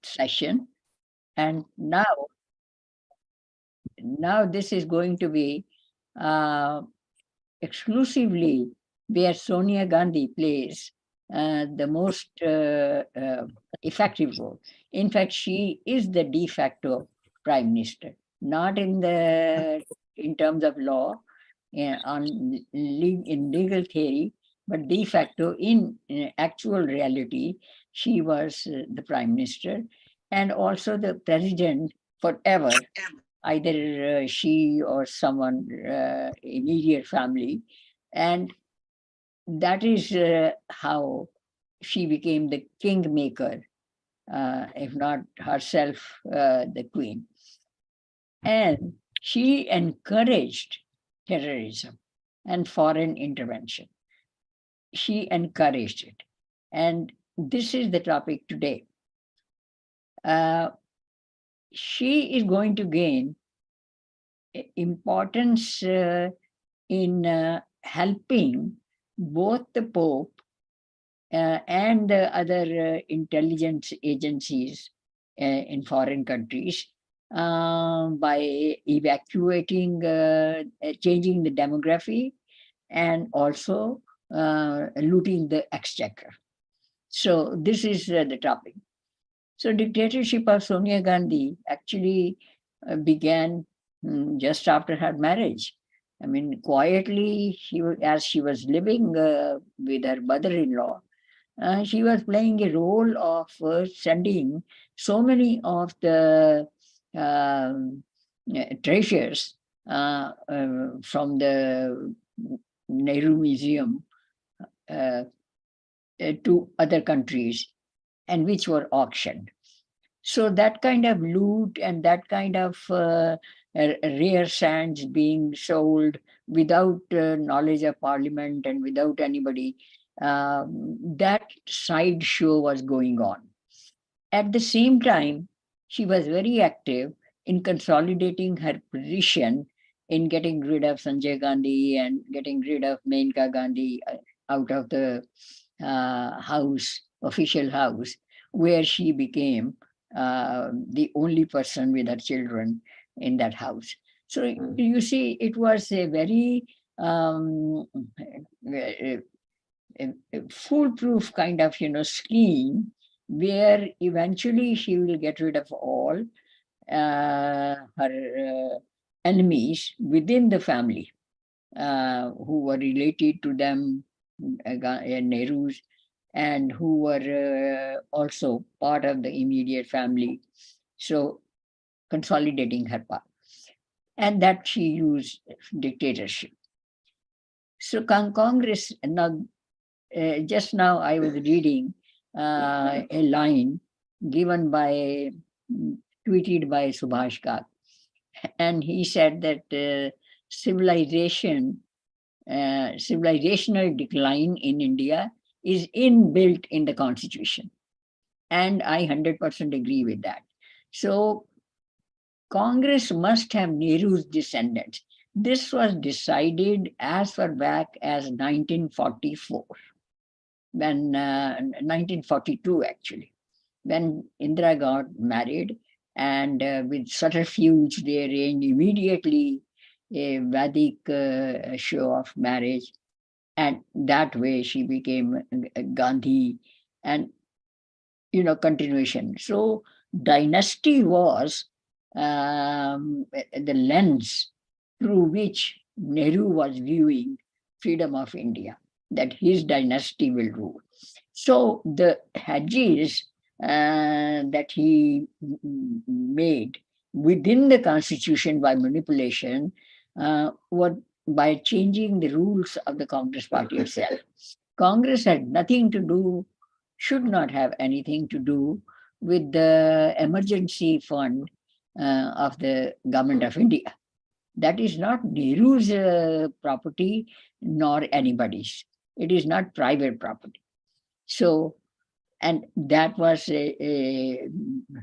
session. And now this is going to be exclusively where Sonia Gandhi plays the most effective role. In fact, she is the de facto prime minister, not in terms of law, in legal theory, but de facto in actual reality, she was the prime minister and also the president forever, either she or someone immediate family. And that is how she became the kingmaker, if not herself the queen. And she encouraged terrorism and foreign intervention. She encouraged it. And this is the topic today. She is going to gain importance in helping both the Pope and the other intelligence agencies in foreign countries by evacuating, changing the demography, and also looting the exchequer. So this is the topic. So dictatorship of Sonia Gandhi actually began just after her marriage. I mean, quietly, as she was living with her mother-in-law, she was playing a role of sending so many of the treasures from the Nehru Museum to other countries, and which were auctioned. So that kind of loot and that kind of rare sands being sold without knowledge of parliament and without anybody, that side show was going on. At the same time, she was very active in consolidating her position in getting rid of Sanjay Gandhi and getting rid of Menka Gandhi out of the house, official house, where she became the only person with her children in that house. So you see, it was a very foolproof kind of scheme, where eventually she will get rid of all her enemies within the family who were related to them, Nehru's, and who were also part of the immediate family. So consolidating her power. And that she used dictatorship. So Congress, now, just now I was reading a line given by, tweeted by Subhash Kak, and he said that civilizational decline in India is inbuilt in the constitution. And I 100% agree with that. So Congress must have Nehru's descendants. This was decided as far back as 1944, when 1942 actually, when Indira got married, and with subterfuge they arranged immediately a Vedic show of marriage, and that way she became Gandhi, and continuation. So dynasty was the lens through which Nehru was viewing freedom of India, that his dynasty will rule. So the hedges that he made within the constitution by manipulation were by changing the rules of the Congress party itself. Congress had nothing to do, should not have anything to do with the emergency fund of the government of India. That is not Nehru's property nor anybody's. It is not private property. So, and that was a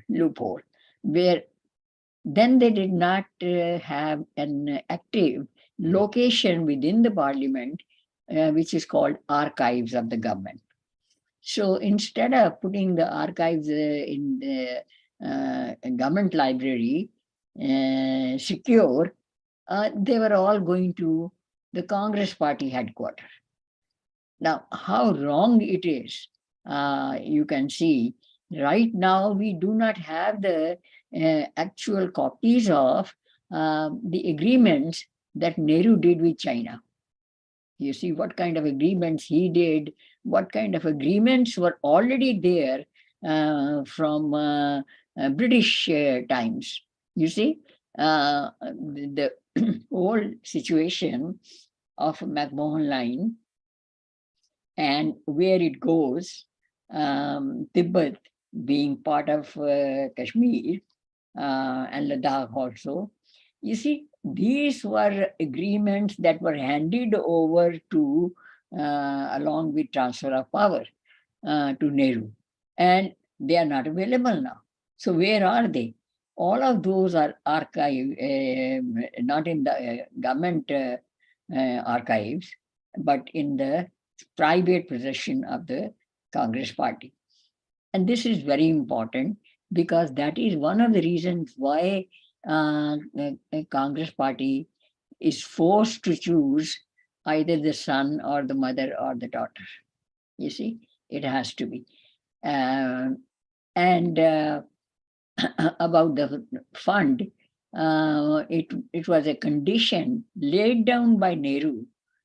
loophole where then they did not have an active location within the parliament, which is called archives of the government. So instead of putting the archives in the government library secure, they were all going to the Congress Party headquarters. Now, how wrong it is, you can see. Right now, we do not have the actual copies of the agreements that Nehru did with China. You see what kind of agreements he did, what kind of agreements were already there from British times. You see, the whole situation of McMahon Line and where it goes, Tibet being part of Kashmir and Ladakh also. You see, these were agreements that were handed over to, along with transfer of power to Nehru, and they are not available now. So where are they? All of those are archived, not in the government archives, but in the private possession of the Congress Party. And this is very important because that is one of the reasons why the Congress Party is forced to choose either the son or the mother or the daughter. You see, it has to be. And about the fund, it was a condition laid down by Nehru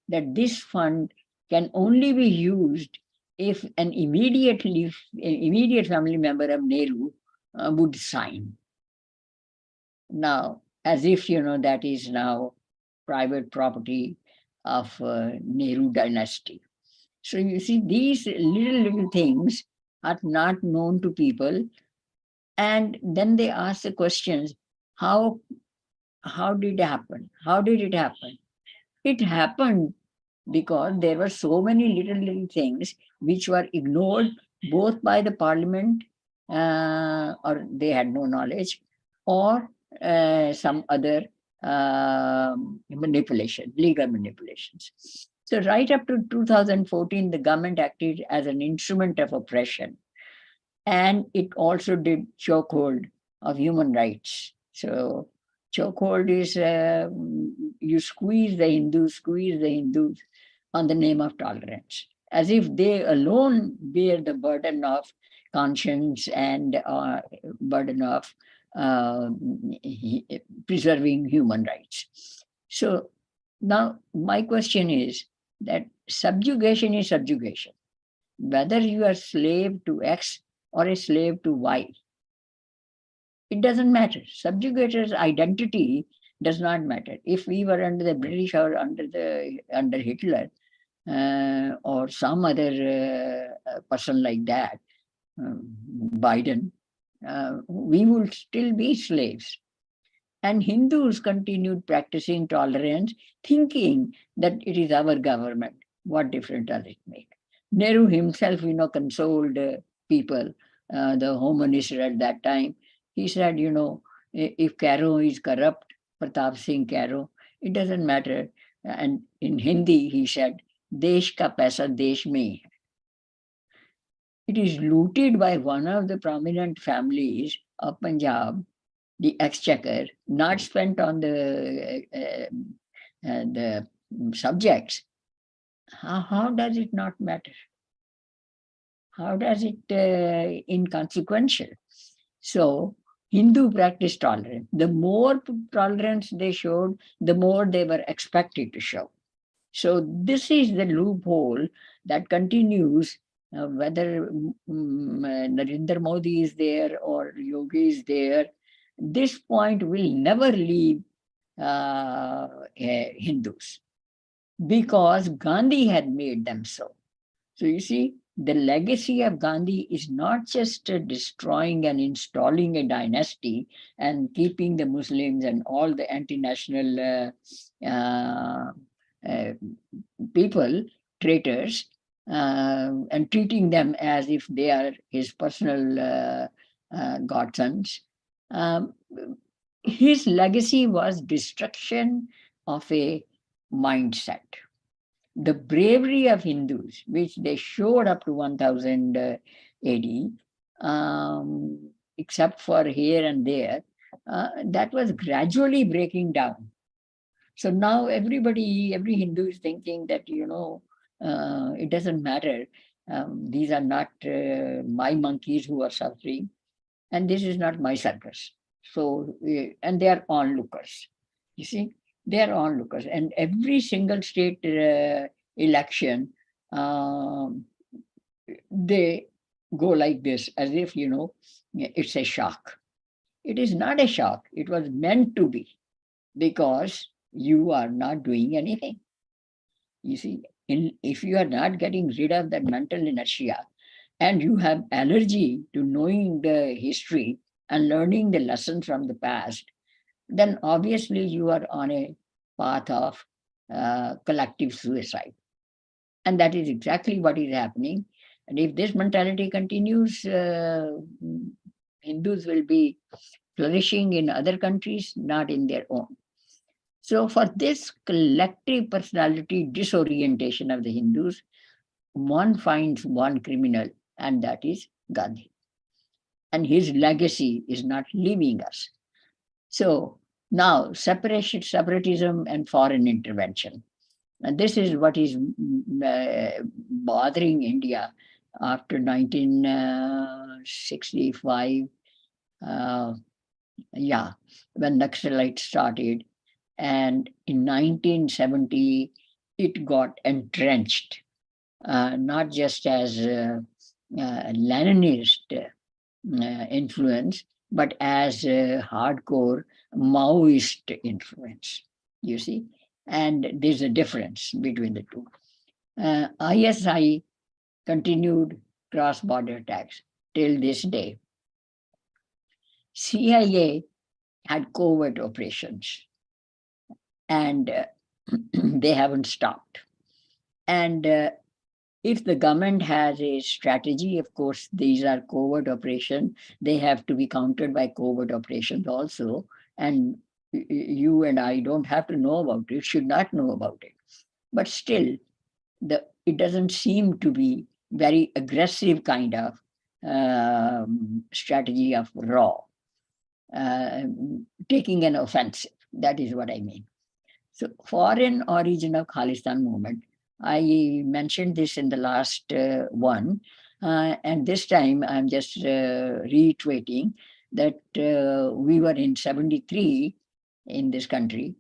that this fund can only be used if an immediate family member of Nehru would sign. Now, as if that is now private property of Nehru dynasty. So you see, these little things are not known to people, and then they ask the questions: how did it happen? How did it happen? It happened because there were so many little things which were ignored both by the parliament, or they had no knowledge, or some other manipulation, legal manipulations. So right up to 2014, the government acted as an instrument of oppression, and it also did chokehold of human rights. So chokehold is you squeeze the Hindus on the name of tolerance, as if they alone bear the burden of conscience and burden of preserving human rights. So now my question is that subjugation is subjugation. Whether you are slave to X or a slave to Y, it doesn't matter. Subjugator's identity does not matter. If we were under the British or under Hitler or some other person like that, Biden, we would still be slaves. And Hindus continued practicing tolerance, thinking that it is our government. What difference does it make? Nehru himself, consoled people, the Home Minister at that time. He said, if Caro is corrupt, Pratap Singh Caro, it doesn't matter. And in Hindi, he said, Desh ka paisa desh mein hai. It is looted by one of the prominent families of Punjab, the exchequer, not spent on the subjects. How does it not matter? How does it inconsequential? So Hindu practiced tolerance. The more tolerance they showed, the more they were expected to show. So this is the loophole that continues, whether Narendra Modi is there or Yogi is there. This point will never leave Hindus, because Gandhi had made them so. So you see, the legacy of Gandhi is not just destroying and installing a dynasty and keeping the Muslims and all the anti-national people, traitors, and treating them as if they are his personal godsons. His legacy was destruction of a mindset. the bravery of Hindus, which they showed up to 1000 AD, except for here and there, that was gradually breaking down. So now every Hindu is thinking that, it doesn't matter. These are not my monkeys who are suffering, and this is not my circus. So, and they are onlookers. You see, they are onlookers. And every single state election, um, they go like this, as if, it's a shock. It is not a shock. It was meant to be, because you are not doing anything. You see, if you are not getting rid of that mental inertia, and you have allergy to knowing the history and learning the lessons from the past, then obviously you are on a path of collective suicide. And that is exactly what is happening. And if this mentality continues, Hindus will be flourishing in other countries, not in their own. So, for this collective personality disorientation of the Hindus, one finds one criminal, and that is Gandhi. And his legacy is not leaving us. So, now separatism and foreign intervention. And this is what is bothering India after 1965. Yeah, when Naxalites started. And in 1970, it got entrenched, not just as Leninist influence, but as hardcore Maoist influence, you see. And there's a difference between the two. ISI continued cross-border attacks till this day. CIA had covert operations, and they haven't stopped. And if the government has a strategy, of course, these are covert operations. They have to be countered by covert operations also. And you and I don't have to know about it, should not know about it. But still, it doesn't seem to be very aggressive kind of strategy of raw, taking an offensive. That is what I mean. So, foreign origin of Khalistan movement. I mentioned this in the last one, and this time I'm just reiterating that we were in 73 in this country,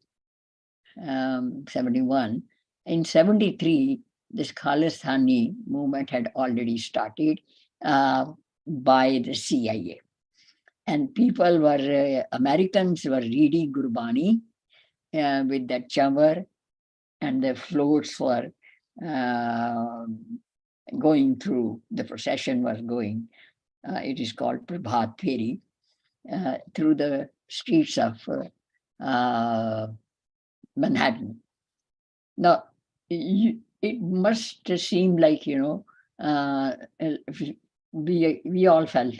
71. In 73, this Khalistani movement had already started by the CIA. And people were, Americans were reading Gurbani with that chamber, and the floats for going through, the procession was going, it is called Prabhat Pheri, through the streets of Manhattan. Now, it must seem like, we all felt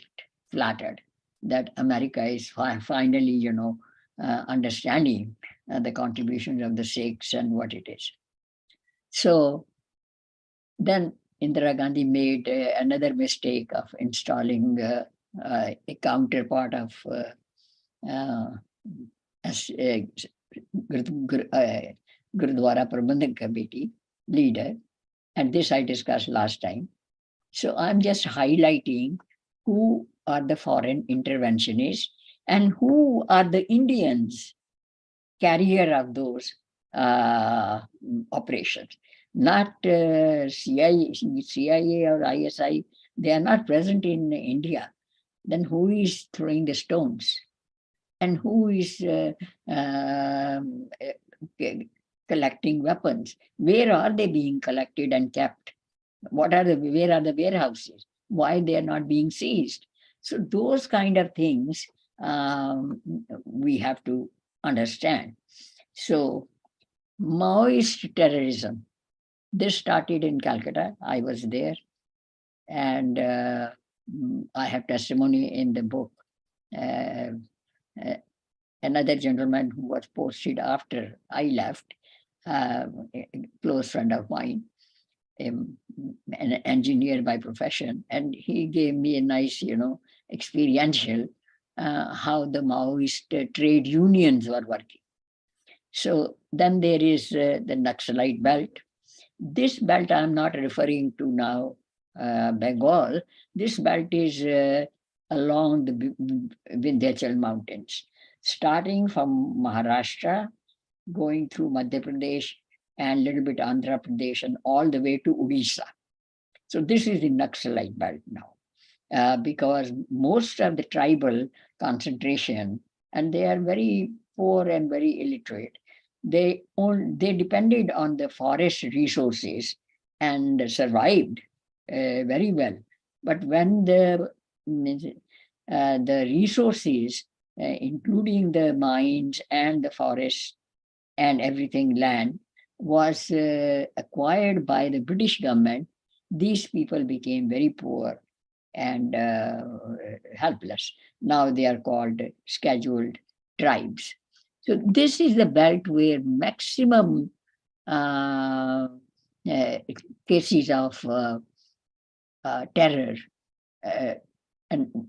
flattered that America is finally, understanding the contributions of the Sikhs and what it is. So then Indira Gandhi made another mistake of installing a counterpart of Gurdwara Prabandhan Committee leader, and this I discussed last time. So I'm just highlighting who are the foreign interventionists and who are the Indians carrier of those operations. Not CIA or ISI, they are not present in India. Then who is throwing the stones? And who is collecting weapons? Where are they being collected and kept? Where are the warehouses? Why they are not being seized? So those kind of things we have to understand. So Maoist terrorism, this started in Calcutta. I was there, and I have testimony in the book. Another gentleman who was posted after I left, a close friend of mine, an engineer by profession, and he gave me a nice, experiential how the Maoist trade unions were working. So then there is the Naxalite belt. This belt I'm not referring to now, Bengal. This belt is along the Vindhyachal mountains, starting from Maharashtra, going through Madhya Pradesh and a little bit Andhra Pradesh and all the way to Odisha. So this is the Naxalite belt now, because most of the tribal concentration, and they are very poor and very illiterate. They depended on the forest resources and survived very well. But when the resources, including the mines and the forests and everything land, was acquired by the British government, these people became very poor and helpless. Now they are called scheduled tribes. So this is the belt where maximum uh, uh, cases of terror and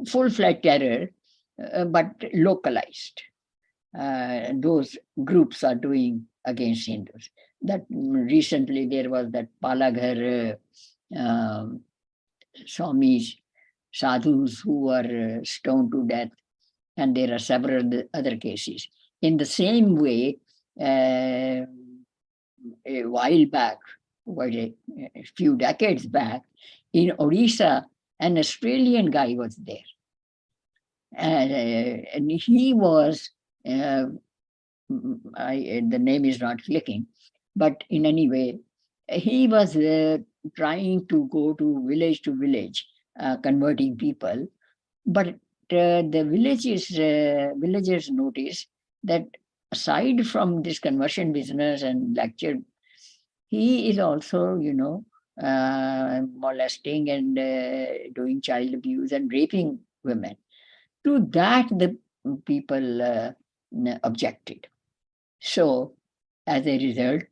full-fledged terror, but localized. Those groups are doing against Hindus. That recently there was that Palaghar Swamis, sadhus who were stoned to death, and there are several other cases. In the same way, a while back, a few decades back, in Odisha, an Australian guy was there. And he was, the name is not clicking, but in any way, he was trying to go to village, converting people. But the villagers noticed that aside from this conversion business and lecture, he is also, molesting and doing child abuse and raping women. To that, the people objected. So, as a result,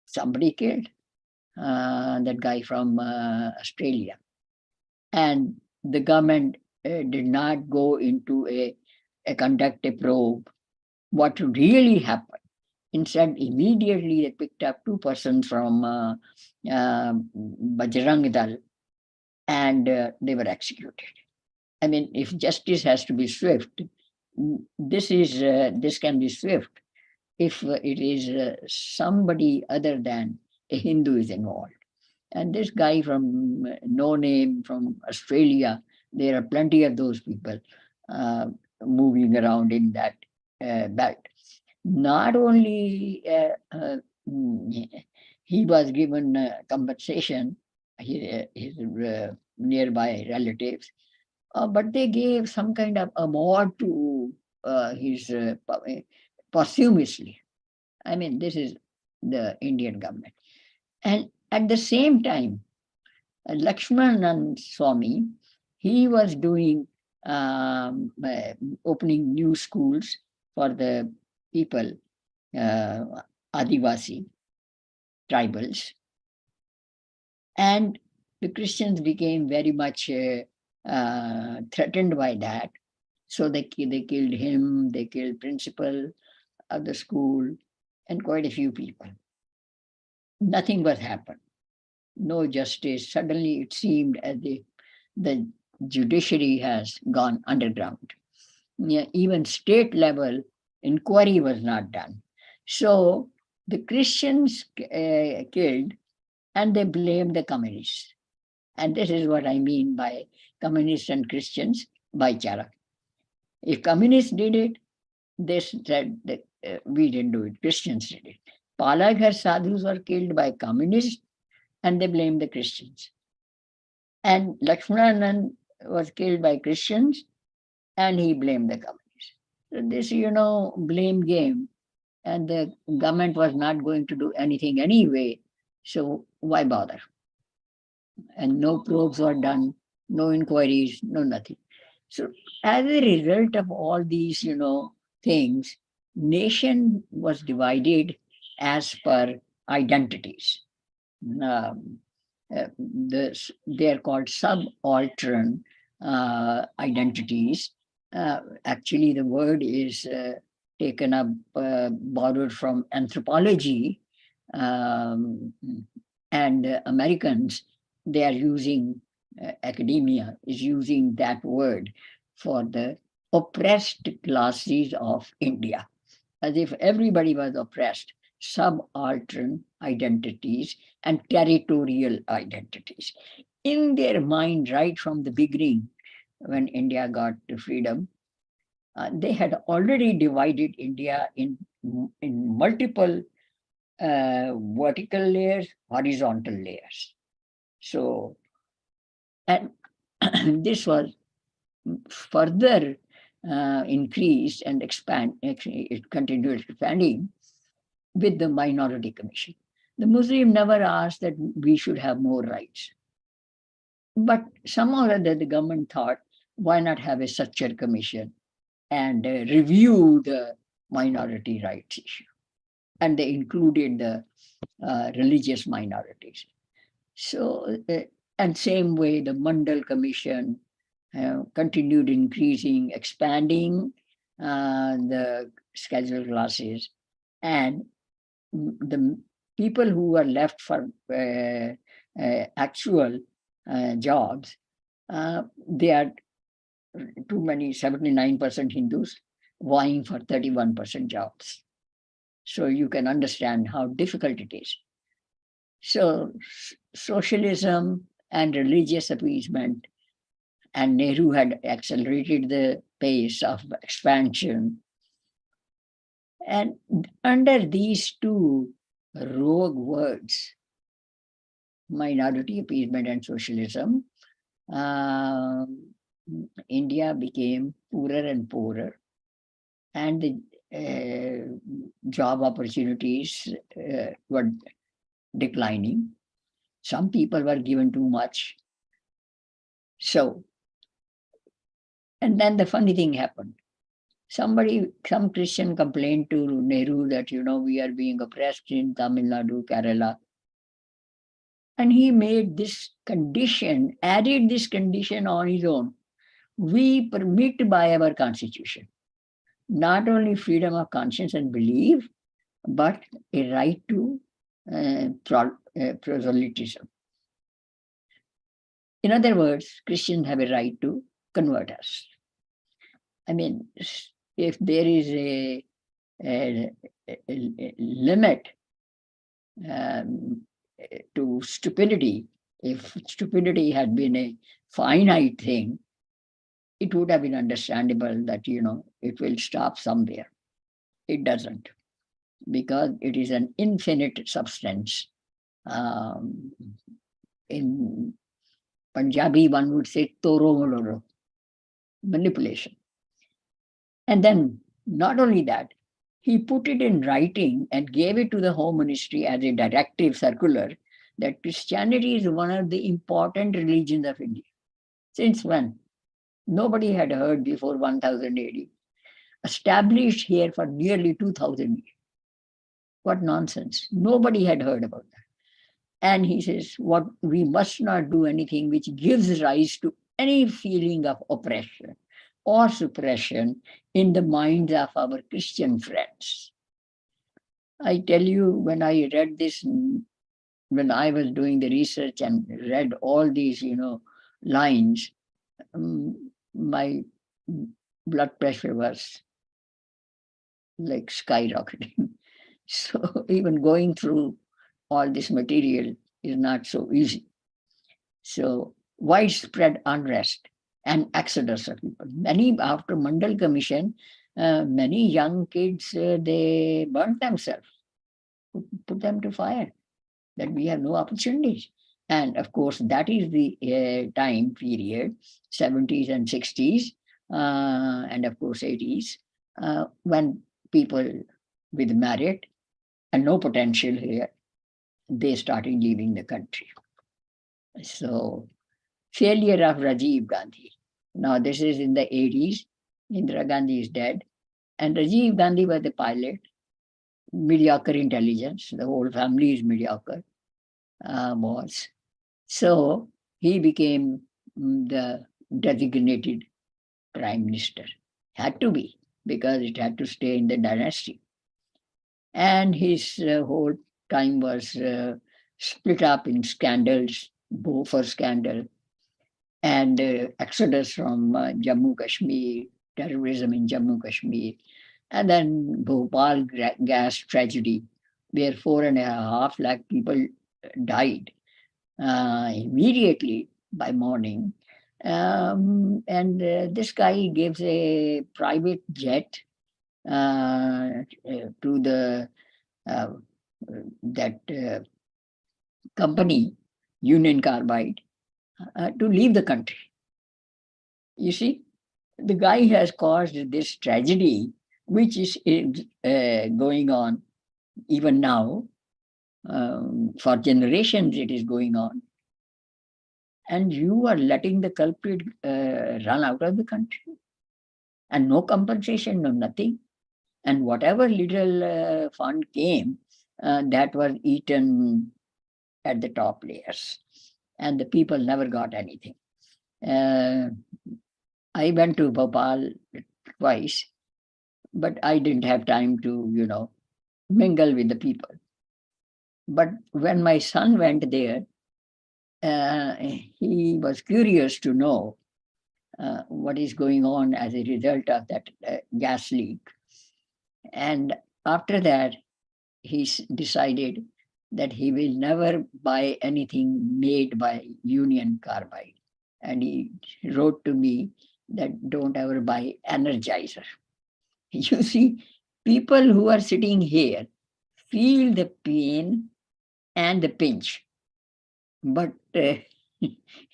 somebody killed that guy from Australia. And the government did not go into a conduct a probe what really happened. Instead, immediately they picked up two persons from Bajrang Dal, and they were executed. I mean, if justice has to be swift, this can be swift if it is somebody other than a Hindu is involved. And this guy from no name from Australia, there are plenty of those people moving around in that belt. Not only he was given compensation, his nearby relatives, but they gave some kind of award to his posthumously. I mean, this is the Indian government. And at the same time, Lakshmanan Swami, he was doing opening new schools for the people, Adivasi tribals, and the Christians became very much threatened by that. So they killed him, they killed principal of the school, and quite a few people. Nothing was happened. No justice. Suddenly it seemed as if the judiciary has gone underground. Yeah, even state level inquiry was not done. So the Christians killed, and they blamed the communists. And this is what I mean by communists and Christians bhaichara. If communists did it, they said that we didn't do it, Christians did it. Palaghar sadhus were killed by communists, and they blamed the Christians. And Lakshmananand was killed by Christians, and he blamed the communists. So this, blame game, and the government was not going to do anything anyway, so why bother? And no probes were done, no inquiries, no nothing. So as a result of all these, things, nation was divided as per identities. Um, they are called subaltern identities. Actually, the word is taken up, borrowed from anthropology, um, and Americans, they are using, academia is using that word for the oppressed classes of India, as if everybody was oppressed, subaltern identities and territorial identities. In their mind, right from the beginning, when India got to freedom, they had already divided India in multiple vertical layers, horizontal layers. So, and this was further increased and it continued expanding with the Minority Commission. The Muslim never asked that we should have more rights. But somehow or other, the government thought, why not have a structured commission and review the minority rights issue? And they included the religious minorities. So, and same way, the Mandal Commission continued increasing, expanding the scheduled classes, and the people who were left for actual jobs, they are too many, 79% Hindus vying for 31% jobs. So you can understand how difficult it is. So socialism and religious appeasement, and Nehru had accelerated the pace of expansion. And under these two rogue words, minority appeasement and socialism, uh, India became poorer and poorer, and the job opportunities were declining. Some people were given too much. So, and then the funny thing happened. Some Christian complained to Nehru that, we are being oppressed in Tamil Nadu, Kerala. And he made this condition, added this condition on his own. We permit by our constitution not only freedom of conscience and belief, but a right to proselytism. In other words, Christians have a right to convert us. I mean, if there is a limit to stupidity, if stupidity had been a finite thing, it would have been understandable that, it will stop somewhere. It doesn't, because it is an infinite substance. In Punjabi, one would say toro moloro, manipulation. And then, not only that, he put it in writing and gave it to the Home Ministry as a directive circular that Christianity is one of the important religions of India. Since when? Nobody had heard before 1000 AD. Established here for nearly 2000 years. What nonsense. Nobody had heard about that. And he says, what we must not do anything which gives rise to any feeling of oppression or suppression in the minds of our Christian friends. I tell you, when I read this, when I was doing the research and read all these, lines, my blood pressure was like skyrocketing. So even going through all this material is not so easy. So widespread unrest and exodus of people. Many, after Mandal Commission, many young kids, they burnt themselves, put them to fire, that we have no opportunities. And of course, that is the time period, 70s and 60s, and of course 80s, when people with merit and no potential here, they started leaving the country. So, failure of Rajiv Gandhi. Now, this is in the 80s. Indira Gandhi is dead. And Rajiv Gandhi was the pilot, mediocre intelligence. The whole family is mediocre, was. So he became the designated prime minister. Had to be, because it had to stay in the dynasty. And his whole time was split up in scandals, Beaufort scandal, and exodus from Jammu Kashmir, terrorism in Jammu Kashmir, and then Bhopal gas tragedy, where 4.5 lakh people died immediately by morning. And this guy gives a private jet to the uh, that company, Union Carbide, to leave the country. You see, the guy has caused this tragedy, which is going on even now. For generations, it is going on. And you are letting the culprit run out of the country, and no compensation, no nothing. And whatever little fund came, that was eaten at the top layers, and the people never got anything. Uh, I went to Bhopal twice, but I didn't have time to, mingle with the people. But when my son went there, he was curious to know what is going on as a result of that gas leak. And after that, he decided that he will never buy anything made by Union Carbide. And he wrote to me that don't ever buy Energizer. You see, people who are sitting here feel the pain and the pinch, but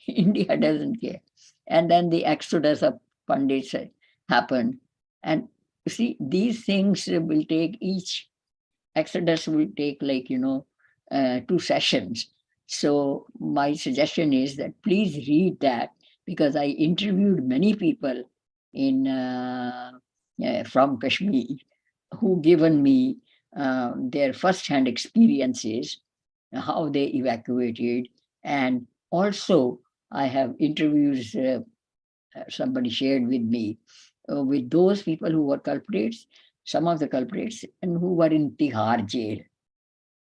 India doesn't care. And then the exodus of Pandits happened. And you see, these things will take each exodus will take 2 sessions. So my suggestion is that please read that, because I interviewed many people in from Kashmir who given me their first-hand experiences, how they evacuated, and also I have interviews somebody shared with me with those people who were culprits, some of the culprits, and who were in Tihar jail.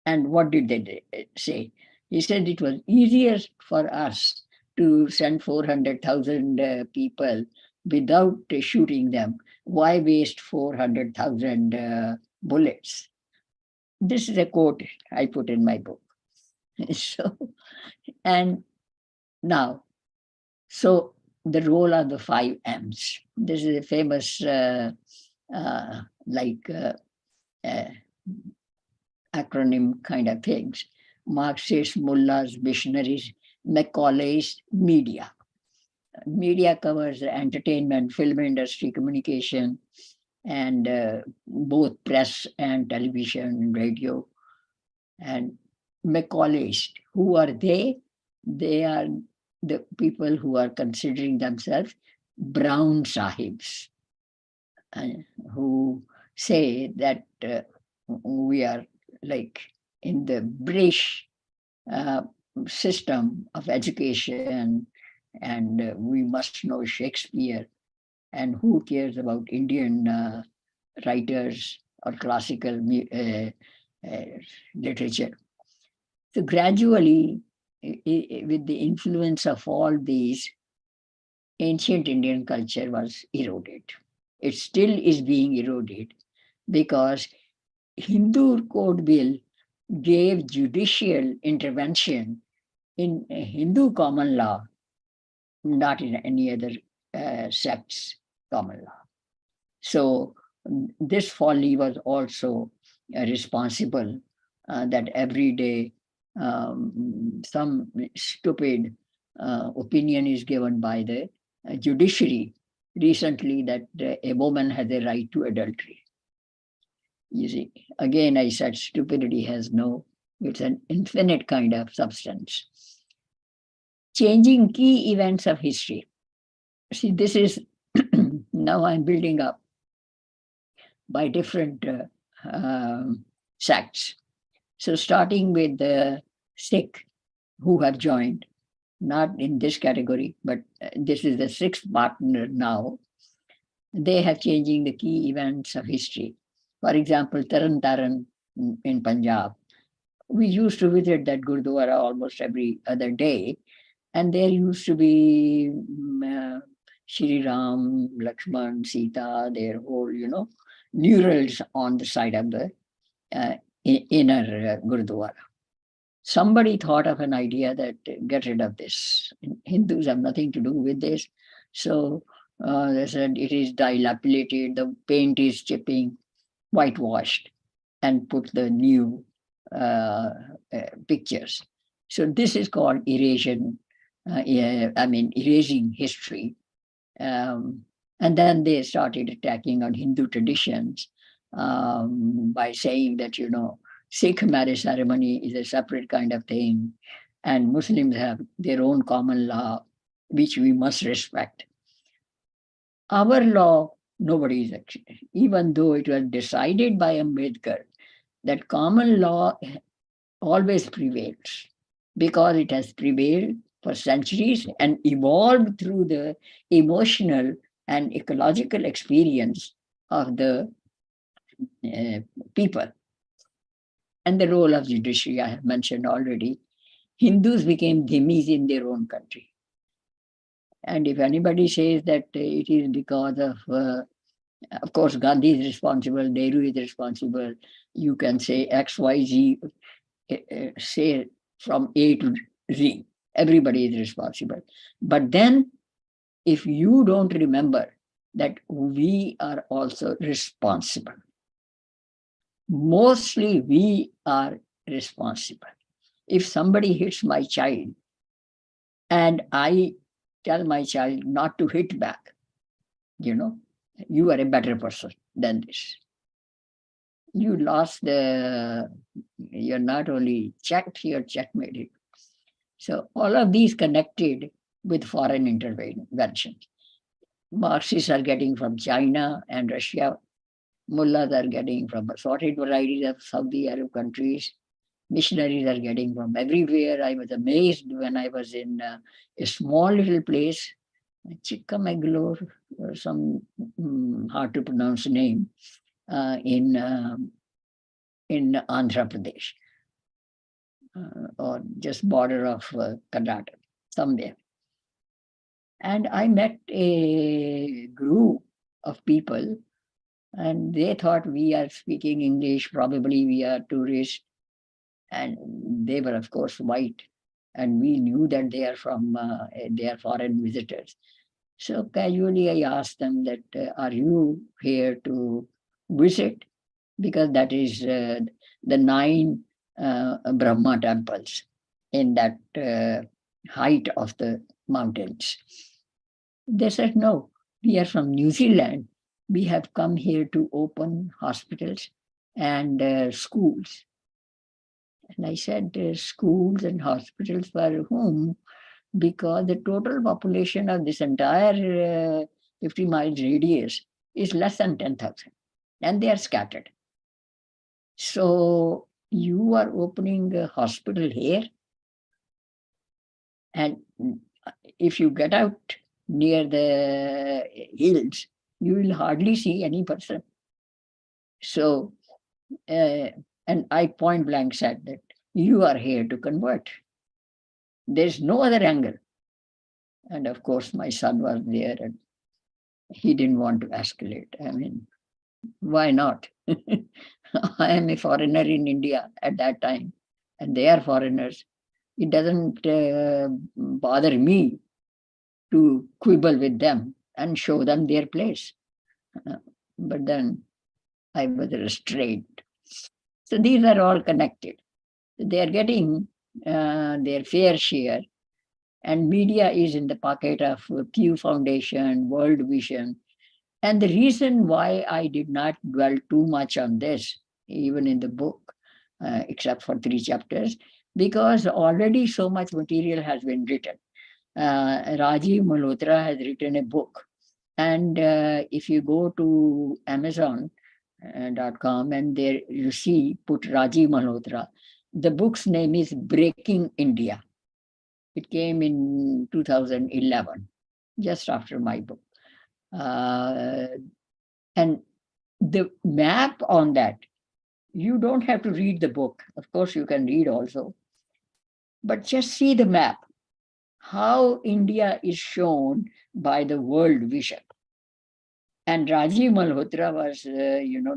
And what did they say? He said it was easier for us to send 400,000 people without shooting them. Why waste 400,000 bullets? This is a quote I put in my book. So, and now, so the role of the 5 M's. This is a famous, like, acronym kind of things. Marxists, mullahs, missionaries, Macaulay's, media. Media covers entertainment, film industry, communication, and both press and television, radio. And Macaulay's, who are they? They are the people who are considering themselves brown sahibs, who say that we are like in the British system of education, and we must know Shakespeare, and who cares about Indian writers or classical literature. So gradually, with the influence of all these, ancient Indian culture was eroded. It still is being eroded, because Hindu Code Bill gave judicial intervention in Hindu common law, not in any other sect's common law. So this folly was also responsible that every day some stupid opinion is given by the judiciary recently that a woman has a right to adultery. You see, again, I said stupidity has no, it's an infinite kind of substance. Changing key events of history. See, this is, now I'm building up. by different sects. So starting with the Sikh who have joined, not in this category, but this is the sixth partner now. They have changing the key events of history. For example, Taran Taran in Punjab. We used to visit that Gurdwara almost every other day, and there used to be Shri Ram, Lakshman, Sita, their whole, murals on the side of the inner Gurdwara. Somebody thought of an idea that get rid of this. Hindus have nothing to do with this. So they said it is dilapidated, the paint is chipping, whitewashed, and put the new pictures. So this is called erasing history. And then they started attacking on Hindu traditions by saying that, Sikh marriage ceremony is a separate kind of thing, and Muslims have their own common law, which we must respect. Our law, nobody is actually, even though it was decided by Ambedkar that common law always prevails because it has prevailed for centuries and evolved through the emotional and ecological experience of the people. And the role of judiciary, I have mentioned already. Hindus became dhimmis in their own country. And if anybody says that it is because of course, Gandhi is responsible, Nehru is responsible, you can say X, Y, Z, say from A to Z, everybody is responsible. But then, if you don't remember that we are also responsible, mostly we are responsible. If somebody hits my child and I tell my child not to hit back, you are a better person than this. You lost you're not only checked, you're checkmated. So all of these connected with foreign intervention. Marxists are getting from China and Russia. Mullahs are getting from assorted varieties of Saudi Arab countries. Missionaries are getting from everywhere. I was amazed when I was in a small little place, Chikamagalur, or some hard to pronounce name, in Andhra Pradesh, or just border of Karnataka, somewhere. And I met a group of people, and they thought we are speaking English, probably we are tourists. And they were, of course, white. And we knew that they are they are foreign visitors. So casually I asked them that, are you here to visit? Because that is the 9 Brahma temples in that height of the mountains. They said, no, we are from New Zealand. We have come here to open hospitals and schools. And I said, schools and hospitals for whom? Because the total population of this entire 50 miles radius is less than 10,000, and they are scattered. So you are opening a hospital here, and if you get out near the hills, you will hardly see any person. So, and I point blank said that you are here to convert. There's no other angle. And of course, my son was there and he didn't want to escalate. I mean, why not? I am a foreigner in India at that time, and they are foreigners. It doesn't bother me to quibble with them and show them their place. But then I was restrained. So these are all connected. They are getting their fair share, and media is in the pocket of Pew Foundation, World Vision. And the reason why I did not dwell too much on this, even in the book, except for 3 chapters, because already so much material has been written. Rajiv Malhotra has written a book. And if you go to Amazon, .com, and there you see put Rajiv Malhotra. The book's name is Breaking India. It came in 2011, just after my book. Uh, and the map on that, you don't have to read the book. Of course, you can read also, but just see the map, how India is shown by the world vision. And Rajiv Malhotra was,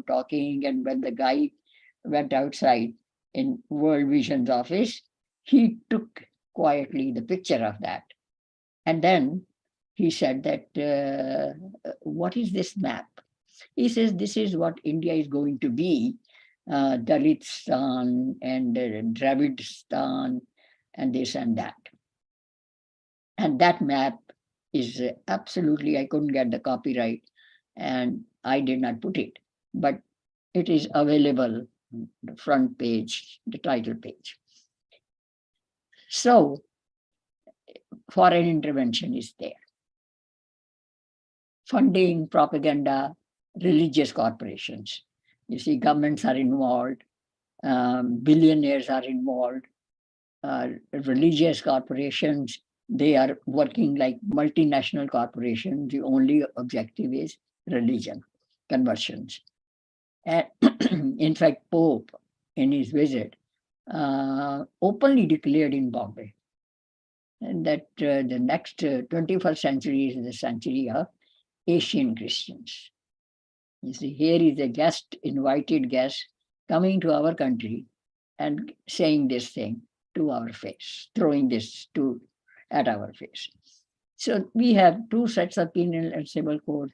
talking, and when the guy went outside in World Vision's office, he took quietly the picture of that. And then he said that, what is this map? He says, this is what India is going to be, Dalithistan and Dravidistan and this and that. And that map is absolutely, I couldn't get the copyright and I did not put it, but it is available, the front page, the title page. So foreign intervention is there. Funding, propaganda, religious corporations. You see, governments are involved, billionaires are involved, religious corporations, they are working like multinational corporations. The only objective is religion, conversions. And in fact, Pope, in his visit, openly declared in Bombay that the next 21st century is the century of Asian Christians. You see, here is a guest, invited guest, coming to our country and saying this thing to our face, throwing this at our face. So we have two sets of penal and civil code.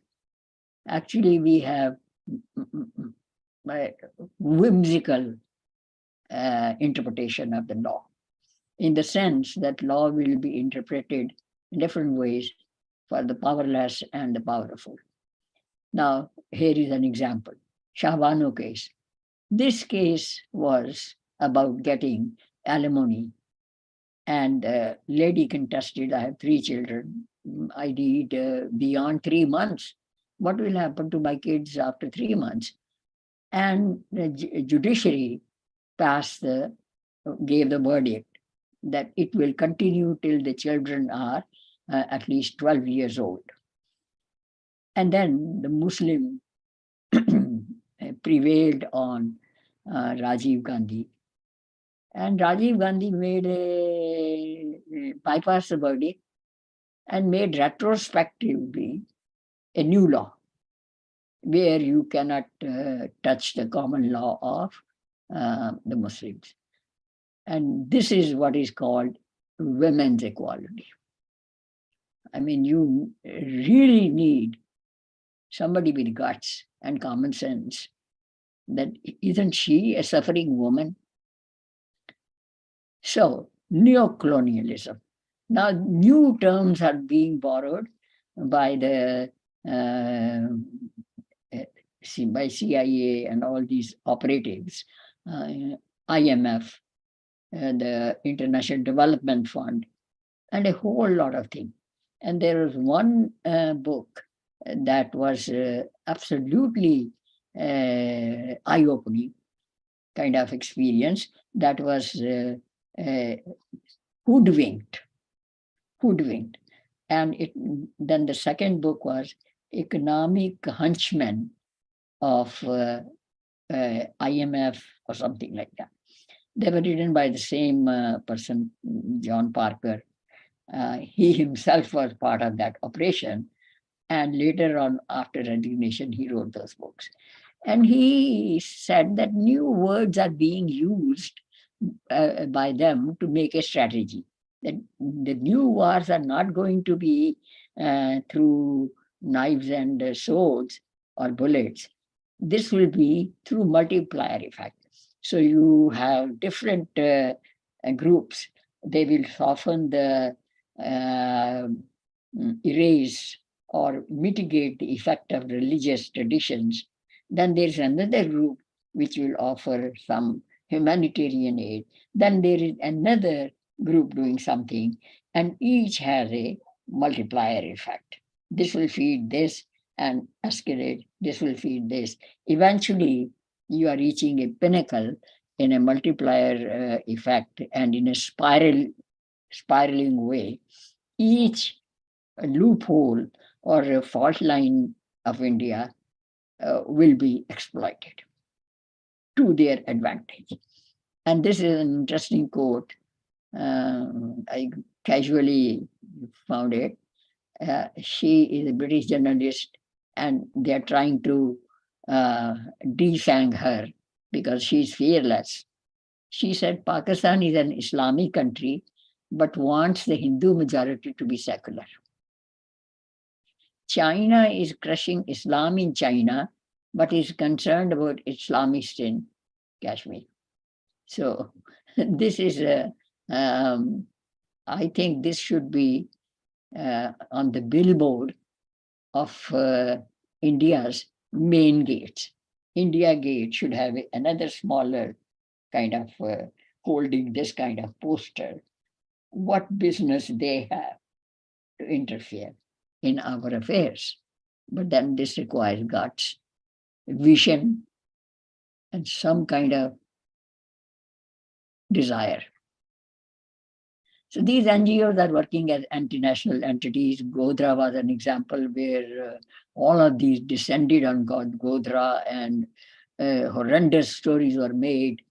Actually, we have whimsical interpretation of the law, in the sense that law will be interpreted in different ways for the powerless and the powerful. Now, here is an example. Shahbanu case. This case was about getting alimony, and the lady contested, I have 3 children. I need beyond 3 months. What will happen to my kids after 3 months? And the judiciary gave the verdict that it will continue till the children are at least 12 years old. And then the Muslim prevailed on Rajiv Gandhi. And Rajiv Gandhi made a bypass the verdict and made retrospectively a new law where you cannot touch the common law of the Muslims. And this is what is called women's equality. I mean, you really need somebody with guts and common sense. That isn't she a suffering woman? So, neocolonialism. Now, new terms are being borrowed by the by CIA and all these operatives, IMF, the International Development Fund, and a whole lot of things. And there was one book that was absolutely eye-opening kind of experience, that was hoodwinked. And then the second book was Economic Hunchmen of IMF or something like that. They were written by the same person, John Parker. He himself was part of that operation. And later on, after resignation, he wrote those books. And he said that new words are being used by them to make a strategy. That the new wars are not going to be through knives and swords or bullets. This will be through multiplier effect. So you have different groups. They will soften the erase or mitigate the effect of religious traditions. Then there's another group which will offer some humanitarian aid. Then there is another group doing something, and each has a multiplier effect. This will feed this, and escalate. This will feed this. Eventually, you are reaching a pinnacle in a multiplier effect and in a spiraling way. Each loophole or a fault line of India will be exploited to their advantage. And this is an interesting quote. I casually found it. She is a British journalist, and they are trying to defang her because she's fearless. She said Pakistan is an Islamic country, but wants the Hindu majority to be secular. China is crushing Islam in China, but is concerned about Islamists in Kashmir. So this is I think this should be on the billboard of India's main gates. India Gate should have another smaller kind of holding this kind of poster. What business they have to interfere in our affairs? But then this requires guts, vision, and some kind of desire. So these NGOs are working as anti-national entities. Godhra was an example where all of these descended on Godhra, and horrendous stories were made.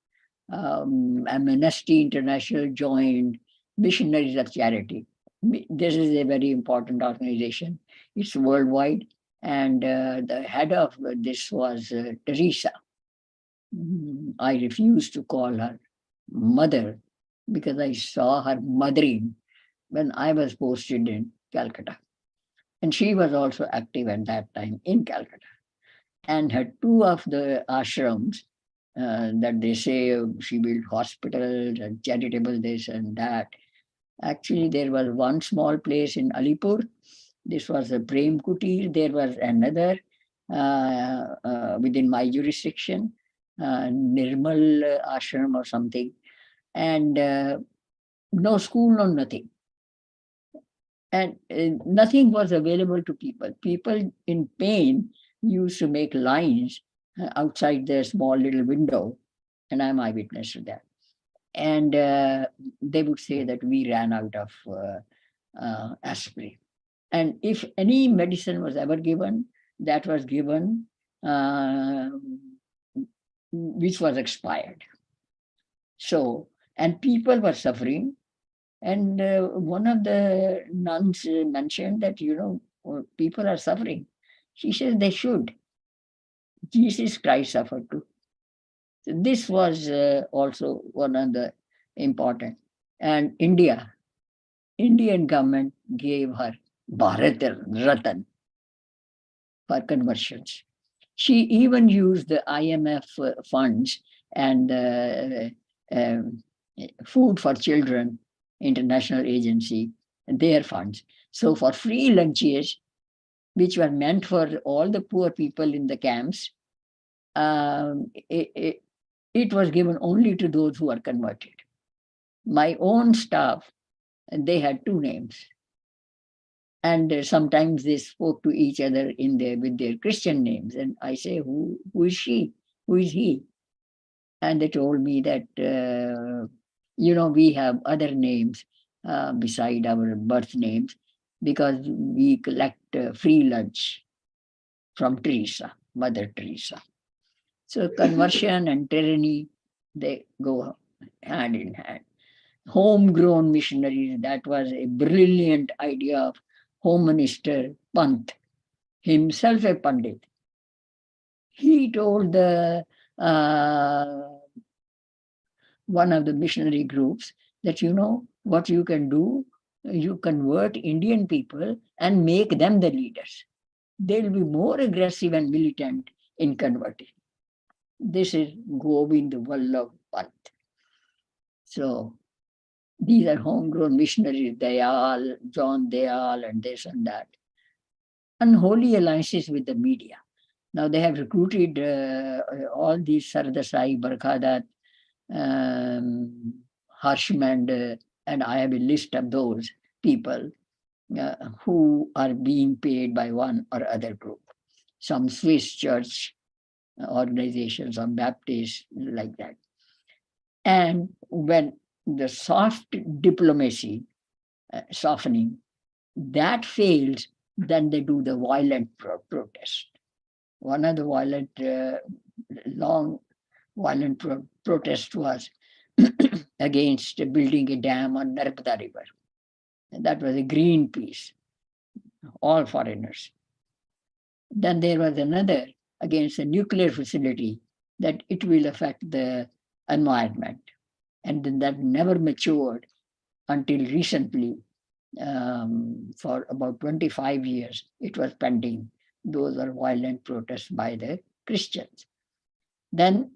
Amnesty International joined, Missionaries of Charity. This is a very important organization. It's worldwide, and the head of this was Teresa. I refuse to call her mother because I saw her mothering when I was posted in Calcutta. And she was also active at that time in Calcutta. And had two of the ashrams that they say she built hospitals and charitable this and that. Actually, there was one small place in Alipur. This was a Prem Kutir. There was another within my jurisdiction, Nirmal Ashram or something. And no school, no nothing. And nothing was available to people. People in pain used to make lines outside their small little window, and I'm eyewitness to that. And they would say that we ran out of aspirin. And if any medicine was ever given, that was given which was expired. So, and people were suffering. And one of the nuns mentioned that, people are suffering. She says they should. Jesus Christ suffered too. So this was also one of the important. And Indian government gave her Bharat Ratan for conversions. She even used the IMF funds and Food for Children International Agency, their funds. So for free lunches, which were meant for all the poor people in the camps, it was given only to those who are converted. My own staff, they had two names. And sometimes they spoke to each other with their Christian names. And I say, who is she? Who is he? And they told me that, we have other names beside our birth names because we collect free lunch from Teresa, Mother Teresa. So conversion and tyranny, they go hand in hand. Homegrown missionaries, that was a brilliant idea of Home Minister Pant, himself a Pandit. He told one of the missionary groups that, what you can do, you convert Indian people and make them the leaders. They'll be more aggressive and militant in converting. This is Govind Vallabh Pant. So these are homegrown missionaries, Dayal, John Dayal, and this and that. Unholy alliances with the media. Now they have recruited all these Sardasai, Barkhadat, Harshmand, and I have a list of those people who are being paid by one or other group. some Swiss church organizations, some Baptists, like that. And when the soft diplomacy, softening, that fails, then they do the violent protest. One of the long violent protest was against building a dam on Narmada River. And that was a Greenpeace, all foreigners. Then there was another against a nuclear facility, that it will affect the environment. And then that never matured until recently. For about 25 years, it was pending. Those are violent protests by the Christians. Then,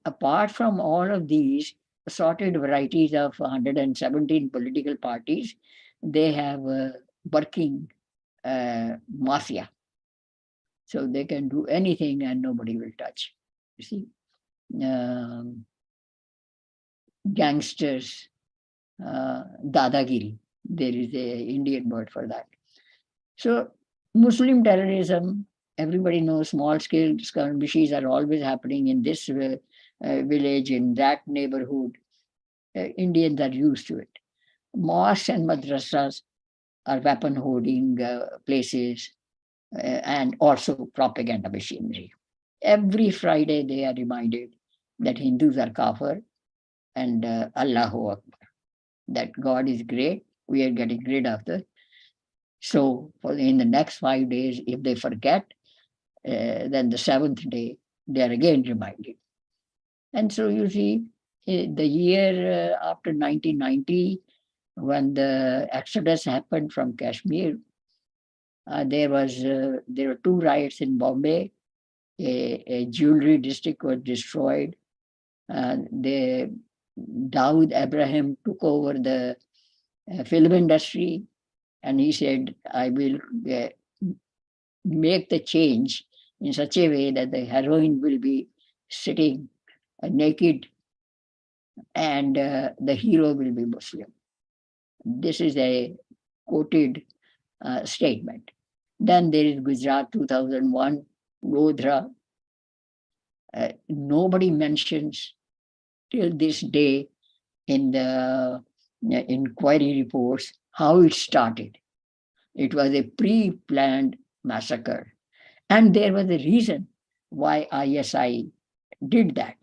apart from all of these assorted varieties of 117 political parties, they have a working mafia. So they can do anything and nobody will touch. You see, gangsters, dadagiri. There is a Indian word for that. So Muslim terrorism, everybody knows small-scale skirmishes are always happening in this village, in that neighborhood. Indians are used to it. Mosques and madrasas are weapon-holding places, and also propaganda machinery. Every Friday they are reminded that Hindus are kafir and Allahu Akbar, that God is great, we are getting rid of the. So in the next 5 days, if they forget, then the seventh day, they are again reminded. And so you see, the year after 1990, when the exodus happened from Kashmir, there were 2 riots in Bombay. A jewelry district was destroyed. Dawood Abraham took over the film industry, and he said, I will make the change in such a way that the heroine will be sitting naked and the hero will be Muslim. This is a quoted statement. Then there is Gujarat 2001, Godhra. Nobody mentions till this day in the inquiry reports how it started. It was a pre-planned massacre. And there was a reason why ISI did that.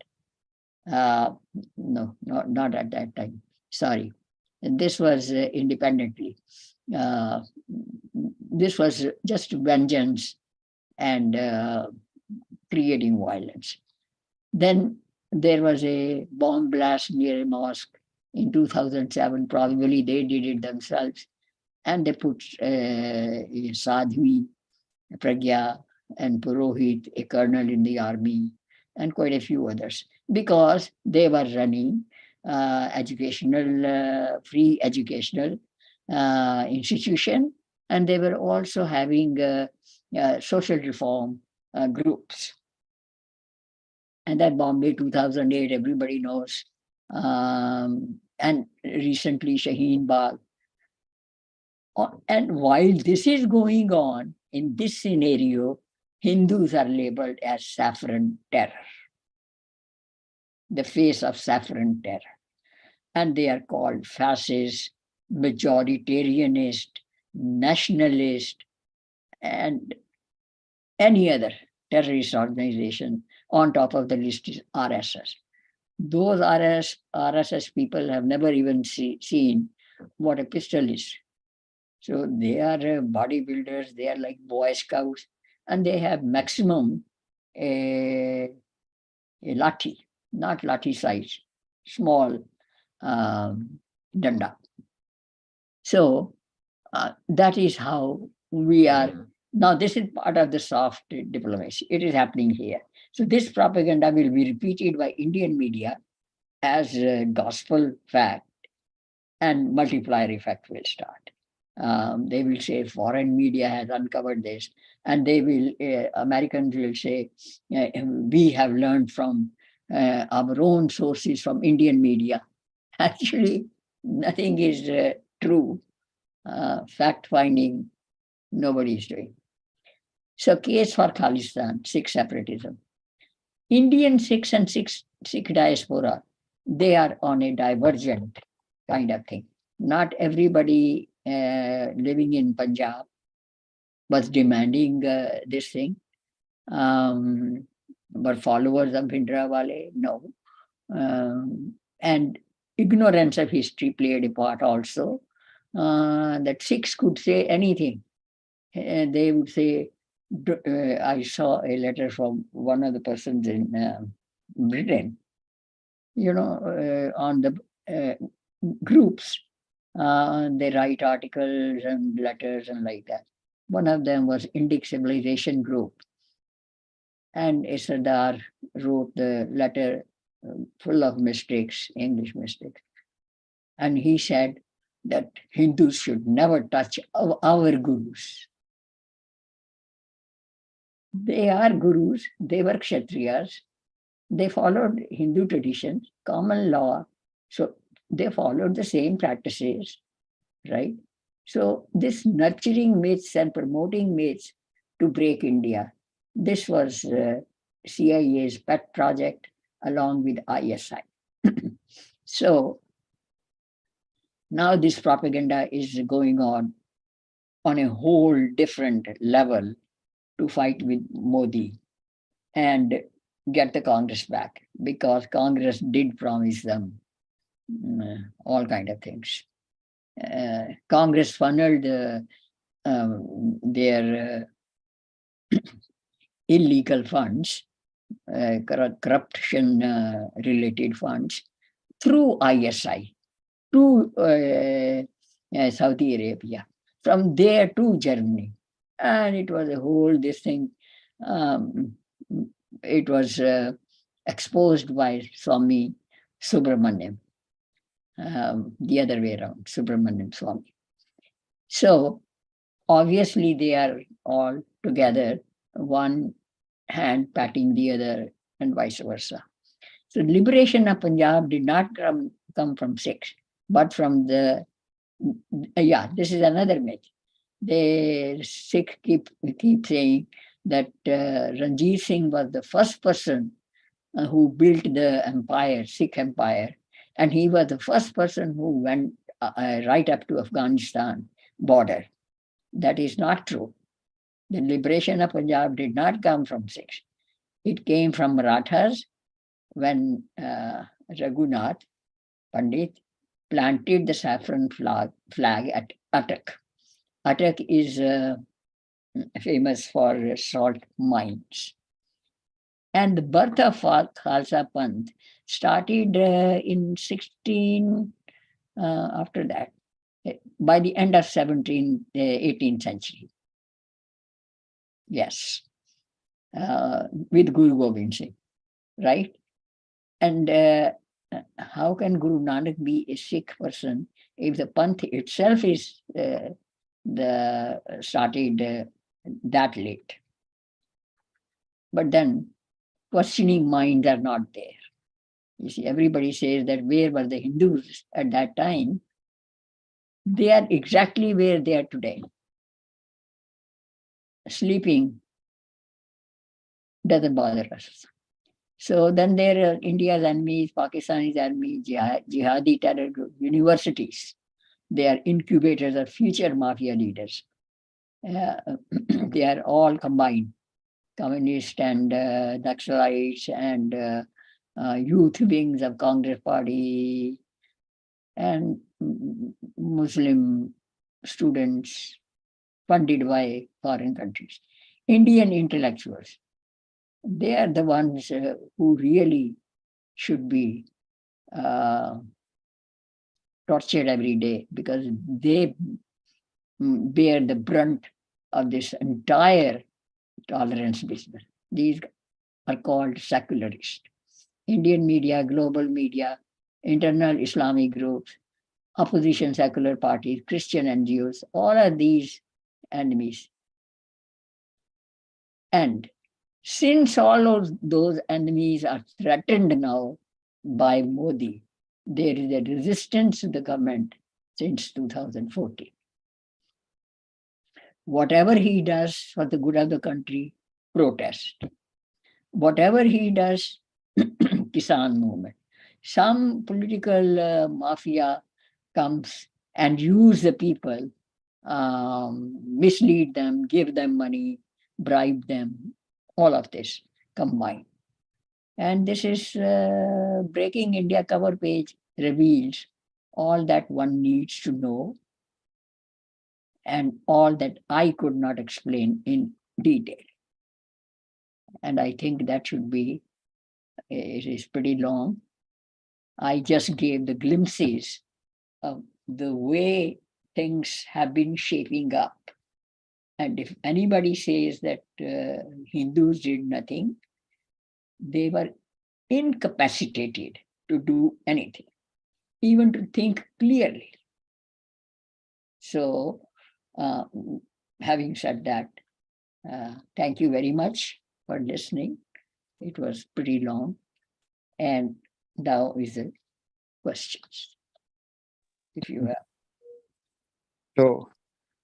No, not at that time. Sorry. This was independently. This was just vengeance and creating violence. Then there was a bomb blast near a mosque in 2007. Probably they did it themselves. And they put Sadhvi, Pragya, and Purohit, a colonel in the army, and quite a few others, because they were running free educational institution, and they were also having social reform groups. And that Bombay 2008, everybody knows. And recently Shaheen Bagh. And while this is going on, in this scenario, Hindus are labeled as saffron terror, the face of saffron terror. And they are called fascist, majoritarianist, nationalist, and any other terrorist organization. On top of the list is RSS. Those RSS people have never even seen what a pistol is. So they are bodybuilders, they are like Boy Scouts, and they have maximum a lathi, not lathi size, small danda. So that is how we are. Now, this is part of the soft diplomacy. It is happening here. So this propaganda will be repeated by Indian media as a gospel fact, and multiplier effect will start. They will say foreign media has uncovered this, and they will, Americans will say, we have learned from our own sources from Indian media. Actually, nothing is true. Fact finding, nobody is doing. So case for Khalistan, Sikh separatism. Indian Sikhs and Sikh diaspora, they are on a divergent kind of thing. Not everybody living in Punjab was demanding this thing. But followers of Bhindranwale, no. And ignorance of history played a part also. That Sikhs could say anything. They would say, I saw a letter from one of the persons in Britain, on the groups. They write articles and letters and like that. One of them was Indic Civilization Group. And a Sardar wrote the letter full of mistakes, English mistakes. And he said that Hindus should never touch our gurus. They are gurus, they were Kshatriyas, they followed Hindu traditions, common law. So they followed the same practices, right? So this nurturing myths and promoting myths to break India, this was CIA's pet project along with ISI. So now this propaganda is going on a whole different level to fight with Modi and get the Congress back, because Congress did promise them all kind of things. Congress funneled their illegal funds, corruption related funds, through ISI to Saudi Arabia, from there to Germany. And it was a whole this thing. It was exposed by Swami Subramaniam, the other way around, Subramaniam Swami. So obviously they are all together, one hand patting the other and vice versa. So liberation of Punjab did not come from Sikhs, but from the, this is another myth. The Sikh keep saying that Ranjit Singh was the first person who built the empire, Sikh empire, and he was the first person who went right up to Afghanistan border. That is not true. The liberation of Punjab did not come from Sikhs. It came from Marathas when Raghunath Pandit planted the saffron flag at Attock. Attock is famous for salt mines. And the birth of Khalsa Panth started in 16, after that, by the end of 18th century. Yes, with Guru Gobind Singh, right? And how can Guru Nanak be a Sikh person if the Panth itself is started that late? But then questioning minds are not there. You see, everybody says that where were the Hindus at that time? They are exactly where they are today. Sleeping doesn't bother us. So then there are India's enemies, Pakistan's enemies, jihadi terror groups, universities. They are incubators of future mafia leaders. They are all combined, communist and Naxalites and youth wings of Congress Party and Muslim students funded by foreign countries. Indian intellectuals, they are the ones who really should be tortured every day, because they bear the brunt of this entire tolerance business. These are called secularists. Indian media, global media, internal Islamic groups, opposition secular parties, Christian NGOs, all of these enemies. And since all of those enemies are threatened now by Modi, there is a resistance to the government since 2014. Whatever he does for the good of the country, protest. Whatever he does, Kisan movement. Some political mafia comes and use the people, mislead them, give them money, bribe them, all of this combined. And this is Breaking India cover page reveals all that one needs to know and all that I could not explain in detail. And I think that should be, it is pretty long. I just gave the glimpses of the way things have been shaping up. And if anybody says that Hindus did nothing, they were incapacitated to do anything, even to think clearly. So, having said that, thank you very much for listening. It was pretty long. And now is the questions, if you have. So,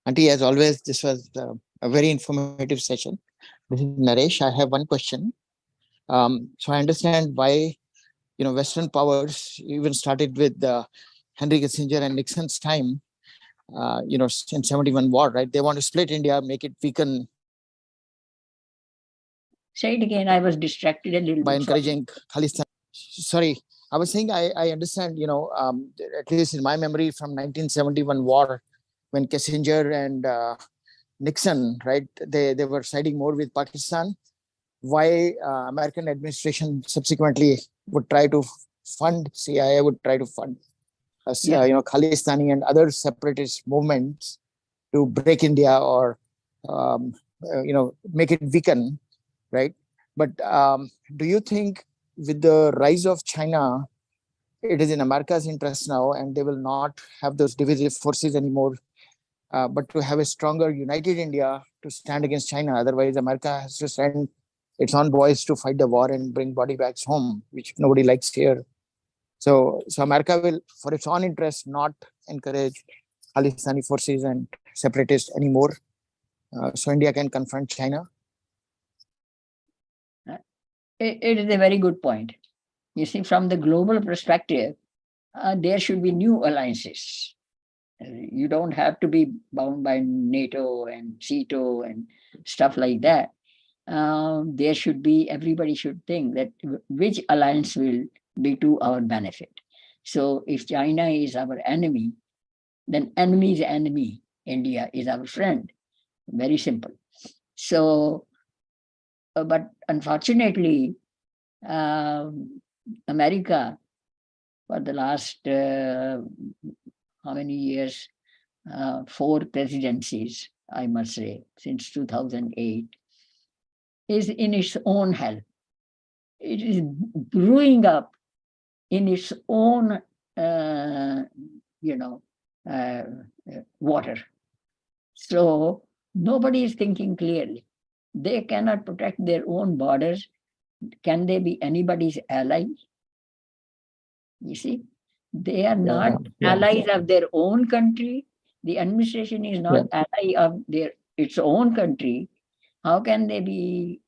Auntie, as always, this was a very informative session. This is Naresh. I have one question. So I understand why, Western powers even started with Henry Kissinger and Nixon's time, in 71 war, right? They want to split India, make it weaken Say it again. I was distracted a little by bit. encouraging Khalistan. Sorry, I was saying I understand, at least in my memory from 1971 war, when Kissinger and Nixon, right, they were siding more with Pakistan. Why American administration subsequently would try to fund, CIA would try to fund, Khalistani and other separatist movements to break India or, make it weaken, right? But do you think with the rise of China, it is in America's interest now, and they will not have those divisive forces anymore, but to have a stronger, united India to stand against China? Otherwise, America has to send its own boys to fight the war and bring body bags home, which nobody likes here. So America will, for its own interest, not encourage Khalistani forces and separatists anymore. So India can confront China. It is a very good point. You see, from the global perspective, there should be new alliances. You don't have to be bound by NATO and CETO and stuff like that. There should be, everybody should think that which alliance will be to our benefit. So if China is our enemy, then enemy's enemy, India, is our friend. Very simple. So, but unfortunately, America, for the last how many years, 4 presidencies, I must say, since 2008, is in its own hell. It is brewing up in its own, water. So nobody is thinking clearly. They cannot protect their own borders. Can they be anybody's ally? You see, they are not allies of their own country. The administration is not ally of its own country. How can they be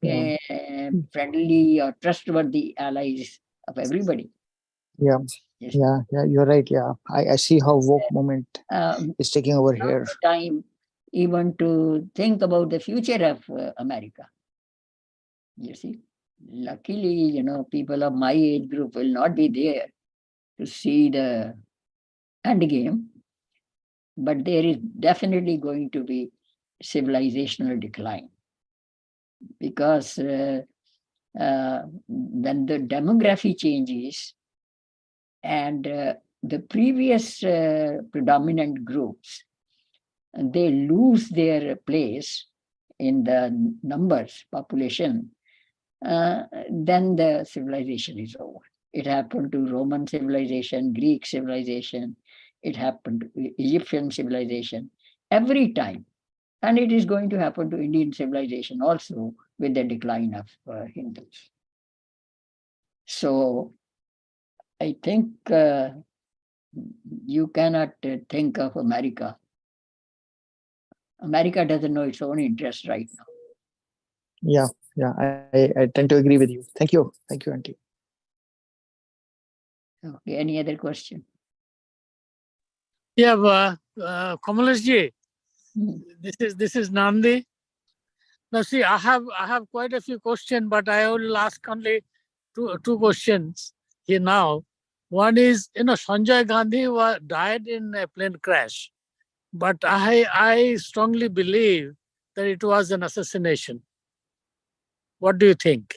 friendly or trustworthy allies of everybody? Yeah. Yes. Yeah, you're right. Yeah, I see how woke movement is taking over here. Time even to think about the future of America. You see, luckily, people of my age group will not be there to see the end game, but there is definitely going to be civilizational decline because when the demography changes and the previous predominant groups, they lose their place in the numbers, population, then the civilization is over. It happened to Roman civilization, Greek civilization, it happened to Egyptian civilization, every time. And it is going to happen to Indian civilization also with the decline of Hindus. So I think you cannot think of America America doesn't know its own interest right now. Yeah, yeah, I tend to agree with you. Thank you, Auntie. Okay, any other question? Yeah, Kamlesh ji, Hmm. this is Nandi. Now, see, I have quite a few questions, but I will ask only two questions here now. One is, Sanjay Gandhi died in a plane crash, but I strongly believe that it was an assassination. What do you think?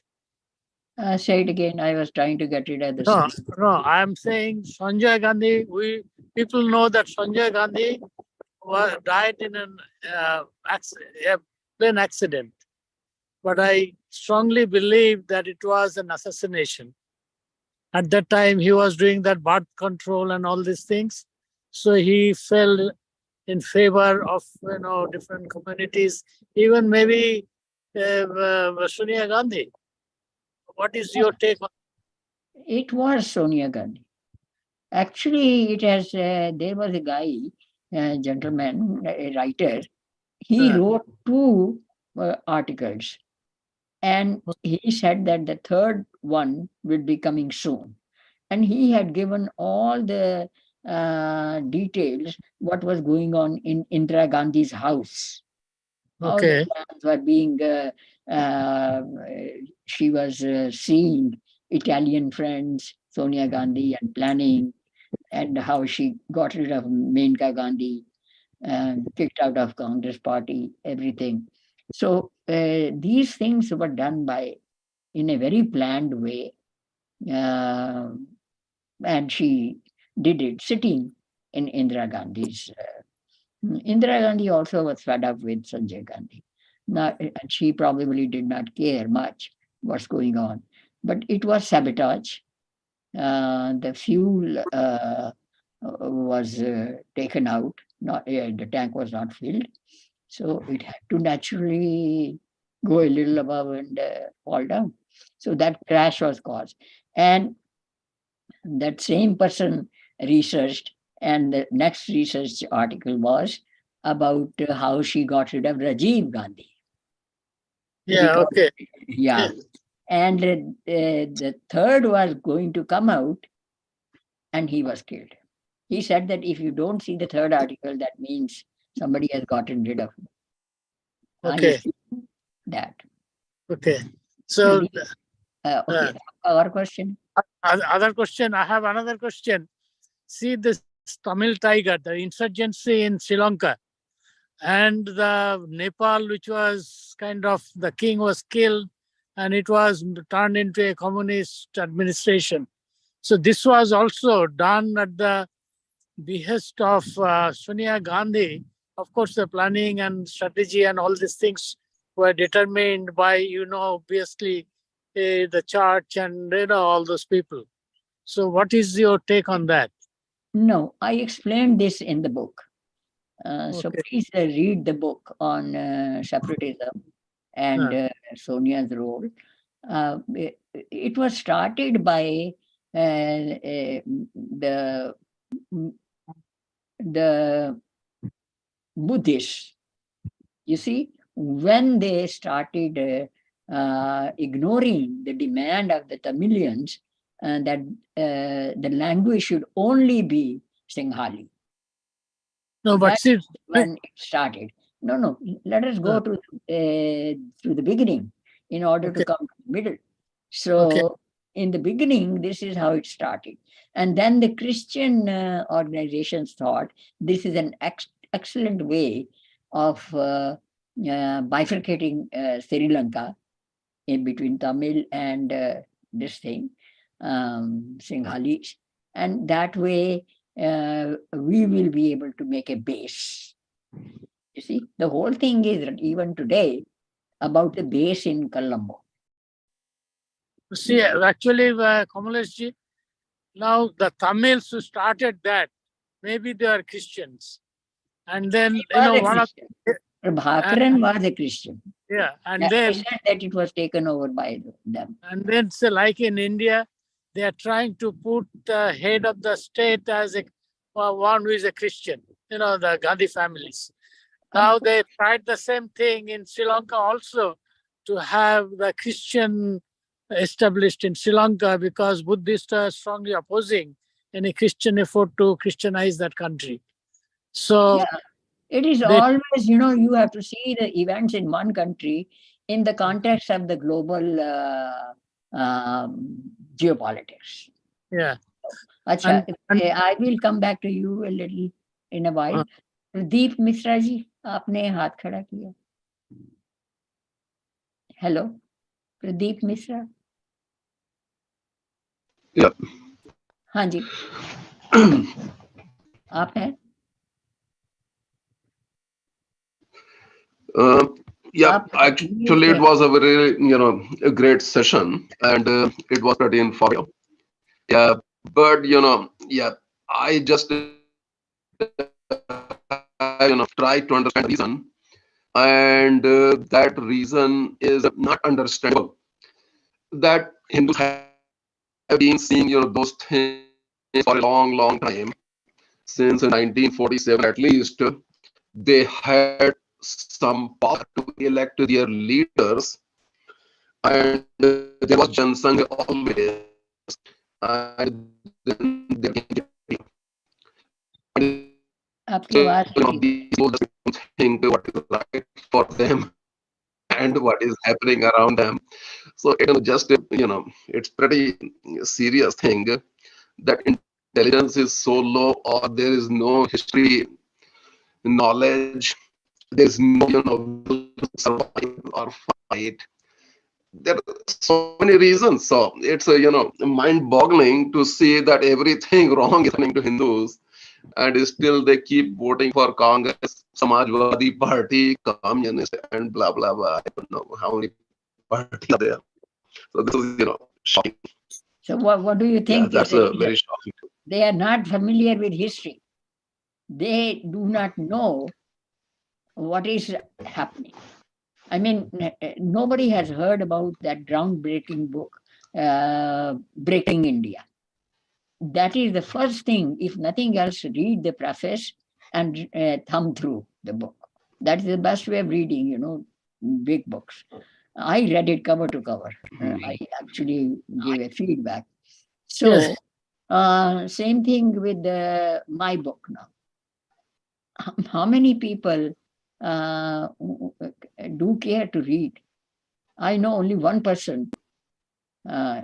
Say it again. I was trying to get rid of the No, signal. no, I am saying Sanjay Gandhi. People know that Sanjay Gandhi died in a plane accident, but I strongly believe that it was an assassination. At that time, he was doing that birth control and all these things, so he fell in favor of different communities, even maybe Sonia Gandhi. What is your take on? It was Sonia Gandhi. Actually, there was a guy, a gentleman, a writer. He Uh, wrote two articles, and he said that the third one will be coming soon. And he had given all the details what was going on in Indira Gandhi's house, how the okay, plans were being. Uh, she was seeing Italian friends, Sonia Gandhi, and planning, and how she got rid of Menka Gandhi, kicked out of Congress party, everything. So these things were done by in a very planned way, uh, and she did it sitting in Indira Gandhi's. Indira Gandhi also was fed up with Sanjay Gandhi. Not, and she probably did not care much what's going on, but it was sabotage. The fuel was taken out. Not the tank was not filled, so it had to naturally go a little above and fall down. So that crash was caused, and that same person researched, and the next research article was about how she got rid of Rajiv Gandhi. yeah, Because, okay, yeah, yeah, and the third was going to come out, and he was killed. He said that if you don't see the third article, that means somebody has gotten rid of him. I okay, assume that. okay. No, So, uh, okay, our question. other question. I have another question. See this Tamil tiger, the insurgency in Sri Lanka, and the Nepal, which was kind of the king was killed, and it was turned into a communist administration. So this was also done at the behest of Sonia Gandhi. Of course, the planning and strategy and all these things were determined by, obviously, the church and all those people. So, what is your take on that? No, I explained this in the book. So Okay. please read the book on separatism and Uh, Sonia's role. It was started by the the Buddhists. You see, when they started ignoring the demand of the Tamilians, that the language should only be Singhali. no, but That see, when it started. No, no. Let us go uh, to the beginning in order to okay, come to the middle. okay, So, in the beginning, this is how it started, and then the Christian organizations thought this is an excellent way of bifurcating Sri Lanka in between Tamil and this thing, Sinhalese, and that way we will be able to make a base. You see, the whole thing is even today about the base in Colombo. see, actually, Kamalesh ji, now the Tamils who started that, maybe they are Christians. And then, He was a one of, Christian. and Prabhakaran was a Christian. yeah, and I then said that it was taken over by them. say, like in India, they are trying to put the head of the state as one who is a Christian, the Gandhi families. Now they tried the same thing in Sri Lanka also, to have the Christian established in Sri Lanka, because Buddhists are strongly opposing any Christian effort to Christianize that country. So Yeah, it is they, always, you have to see the events in one country in the context of the global geopolitics. yeah. Acha, And I will come back to you a little in a while. Pradeep Mishra ji, आपने हाथ खड़ा किया. Hello, Pradeep Mishra. Yeah. हाँ जी, आप हैं. Yeah, आप actually, it was a very, a great session, and it was pretty informative. Yeah, but yeah, I just try to understand the reason, and that reason is not understandable. That Hindus have been seeing, those things for a long, long time. Since 1947, at least, they had some power to elect their leaders, and there was Jansang always, and then they and आपकी आवाज people just think what is right for them and what is happening around them. So it is just it's pretty serious thing that intelligence is so low, or there is no history knowledge, there's no will to survive or fight. There are so many reasons. So it's mind-boggling to see that everything wrong is happening to Hindus, and still they keep voting for Congress, Samajwadi Party, Communist, and blah blah blah. I don't know how many parties are there. So this is shocking. So what do you Yeah, think is that's the a reason? very shocking. They are not familiar with history. They do not know what is happening. I mean, nobody has heard about that groundbreaking book, Breaking India. That is the first thing. If nothing else, read the preface and thumb through the book. That is the best way of reading, big books. I read it cover to cover. I actually gave a feedback. So, same thing with my book now. How many people do care to read? I know only one person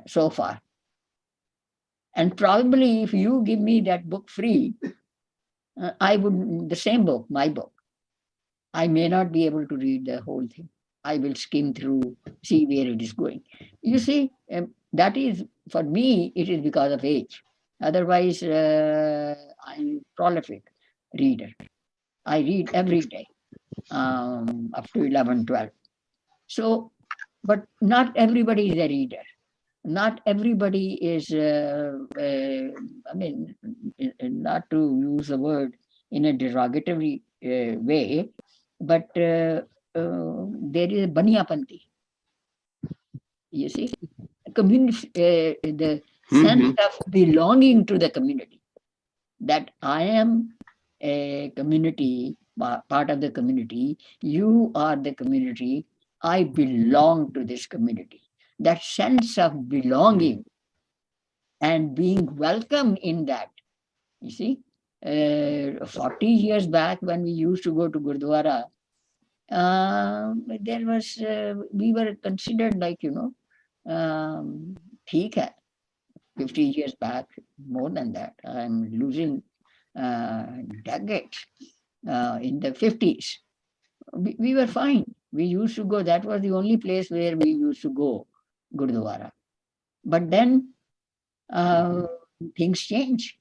so far. And probably if you give me that book free, I would, the same book, my book, I may not be able to read the whole thing. I will skim through, see where it is going. You see, that is, for me, it is because of age. Otherwise, I'm prolific reader. I read every day, up to 11, 12. So, but not everybody is a reader. Not everybody is, I mean, not to use the word in a derogatory way, but there is a Baniyapanti, you see, community, the sense of belonging to the community, that I am a community, part of the community, you are the community, I belong to this community. That sense of belonging and being welcome in that. You see, 40 years back when we used to go to Gurdwara, there was, we were considered like, theek hai. 50 years back, more than that. I'm losing decades. In the 50s, we were fine. We used to go, that was the only place where we used to go, Gurdwara. But then things change.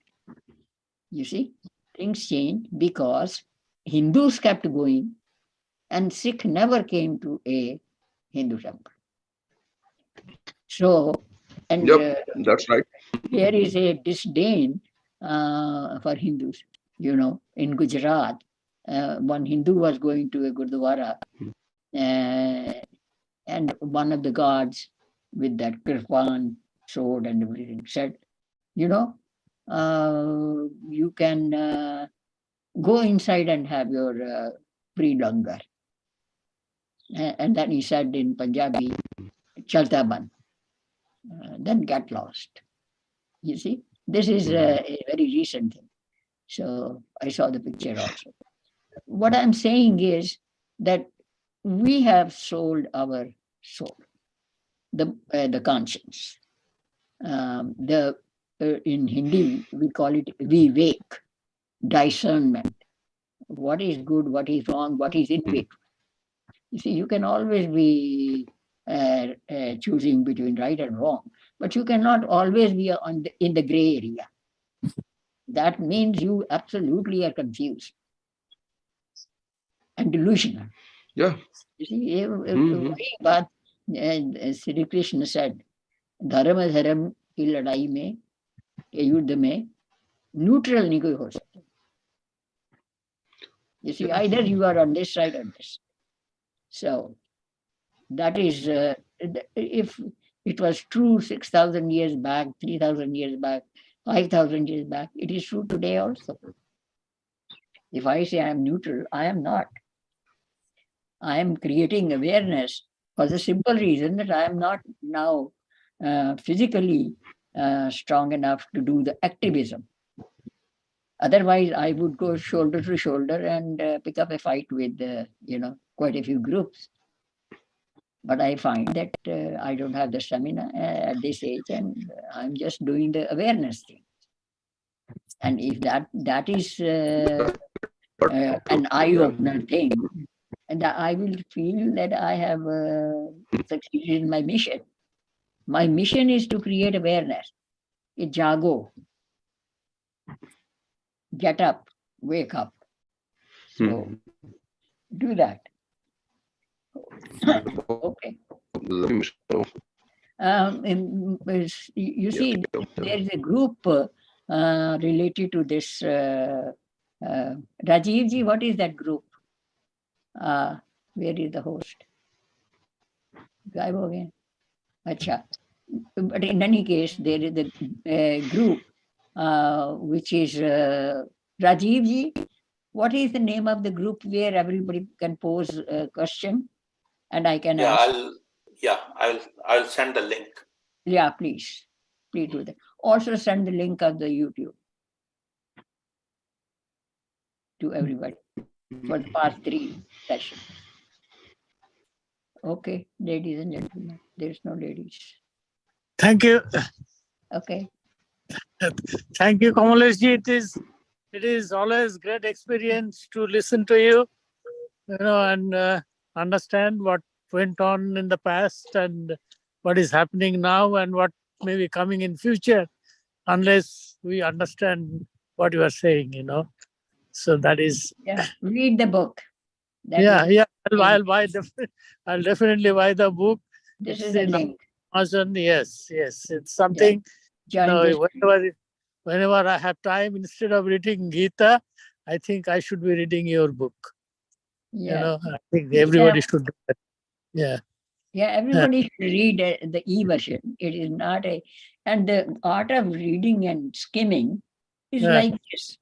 You see, things change because Hindus kept going and Sikh never came to a Hindu temple. So, and Yep, that's right. there is a disdain for Hindus. In Gujarat, one Hindu was going to a Gurdwara, and one of the guards with that kirpan, sword, and everything said, you can go inside and have your free langar. And then he said in Punjabi, Chalta ban, then get lost. You see, this is a very recent thing. So I saw the picture also. What I'm saying is that we have sold our soul, the conscience. In Hindi we call it vivek, discernment. What is good, what is wrong, what is in between. You see, you can always be choosing between right and wrong, but you cannot always be in the gray area. That means you absolutely are confused and delusional. Yeah. You see, वही बात Shri Krishna said, धर्म धर्म की लड़ाई में, के युद्ध में न्यूट्रल नहीं कोई हो सकता. You see, either you are on this side or this. So that is, if it was true 6,000 years back, 3,000 years back, 5,000 years back, it is true today also. If I say I am neutral, I am not. I am creating awareness for the simple reason that I am not now physically strong enough to do the activism. Otherwise, I would go shoulder to shoulder and pick up a fight with, quite a few groups. But I find that I don't have the stamina at this age, and I'm just doing the awareness thing. And if that is an eye-opener thing, and I will feel that I have succeeded in my mission. My mission is to create awareness. Jago. Get up, wake up. So do that. Okay. You see, there is a group related to this. Rajiv ji, what is that group? Where is the host? Gaib ho gaya. Acha. But in any case, there is a group which is Rajiv ji. What is the name of the group where everybody can pose a question and I can ask? I'll send the link. Yeah, please do that. Also send the link of the YouTube to everybody for the past 3 sessions. Okay, ladies and gentlemen, there's no ladies. Thank you. Okay. Thank you, Kamlesh ji. It is always great experience to listen to you, and understand what went on in the past and what is happening now and what may be coming in future, unless we understand what you are saying, So that is. Yeah, read the book. I'll definitely buy the book. This is a link. Amazon, yes. It's something. Yeah. Whenever I have time, instead of reading Gita, I think I should be reading your book. Yeah. I think everybody should do that. Yeah. Yeah, everybody should read the e-version. It is not and the art of reading and skimming is like this.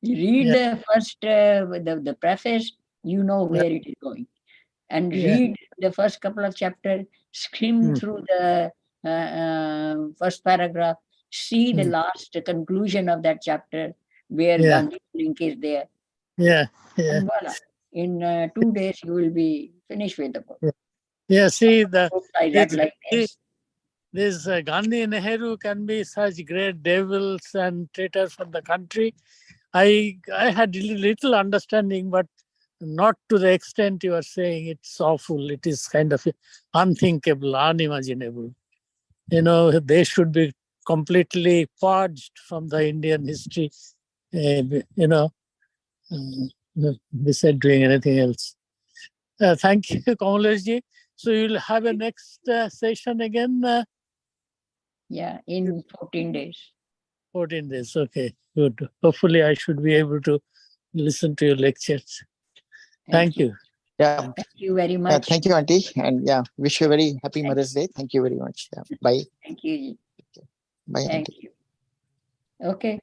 You read the first, the preface, you know where it is going. And read the first couple of chapters, skim through the first paragraph, see the last conclusion of that chapter where Gandhi link is there. Yeah. And voila. In 2 days, you will be finished with the book. Yeah, see, this Gandhi and Nehru can be such great devils and traitors for the country. I had little understanding, but not to the extent you are saying. It's awful. It is kind of unthinkable, unimaginable. They should be completely purged from the Indian history, besides doing anything else. Thank you, Kamlesh ji. So you'll have a next session again? In 14 days. 14 days, okay, good. Hopefully I should be able to listen to your lectures. Thank you. Yeah. Thank you very much. Thank you, Auntie. And wish you a very happy Mother's Day. Thank you very much. Bye. Thank you. Bye. Thank Auntie. you. Okay.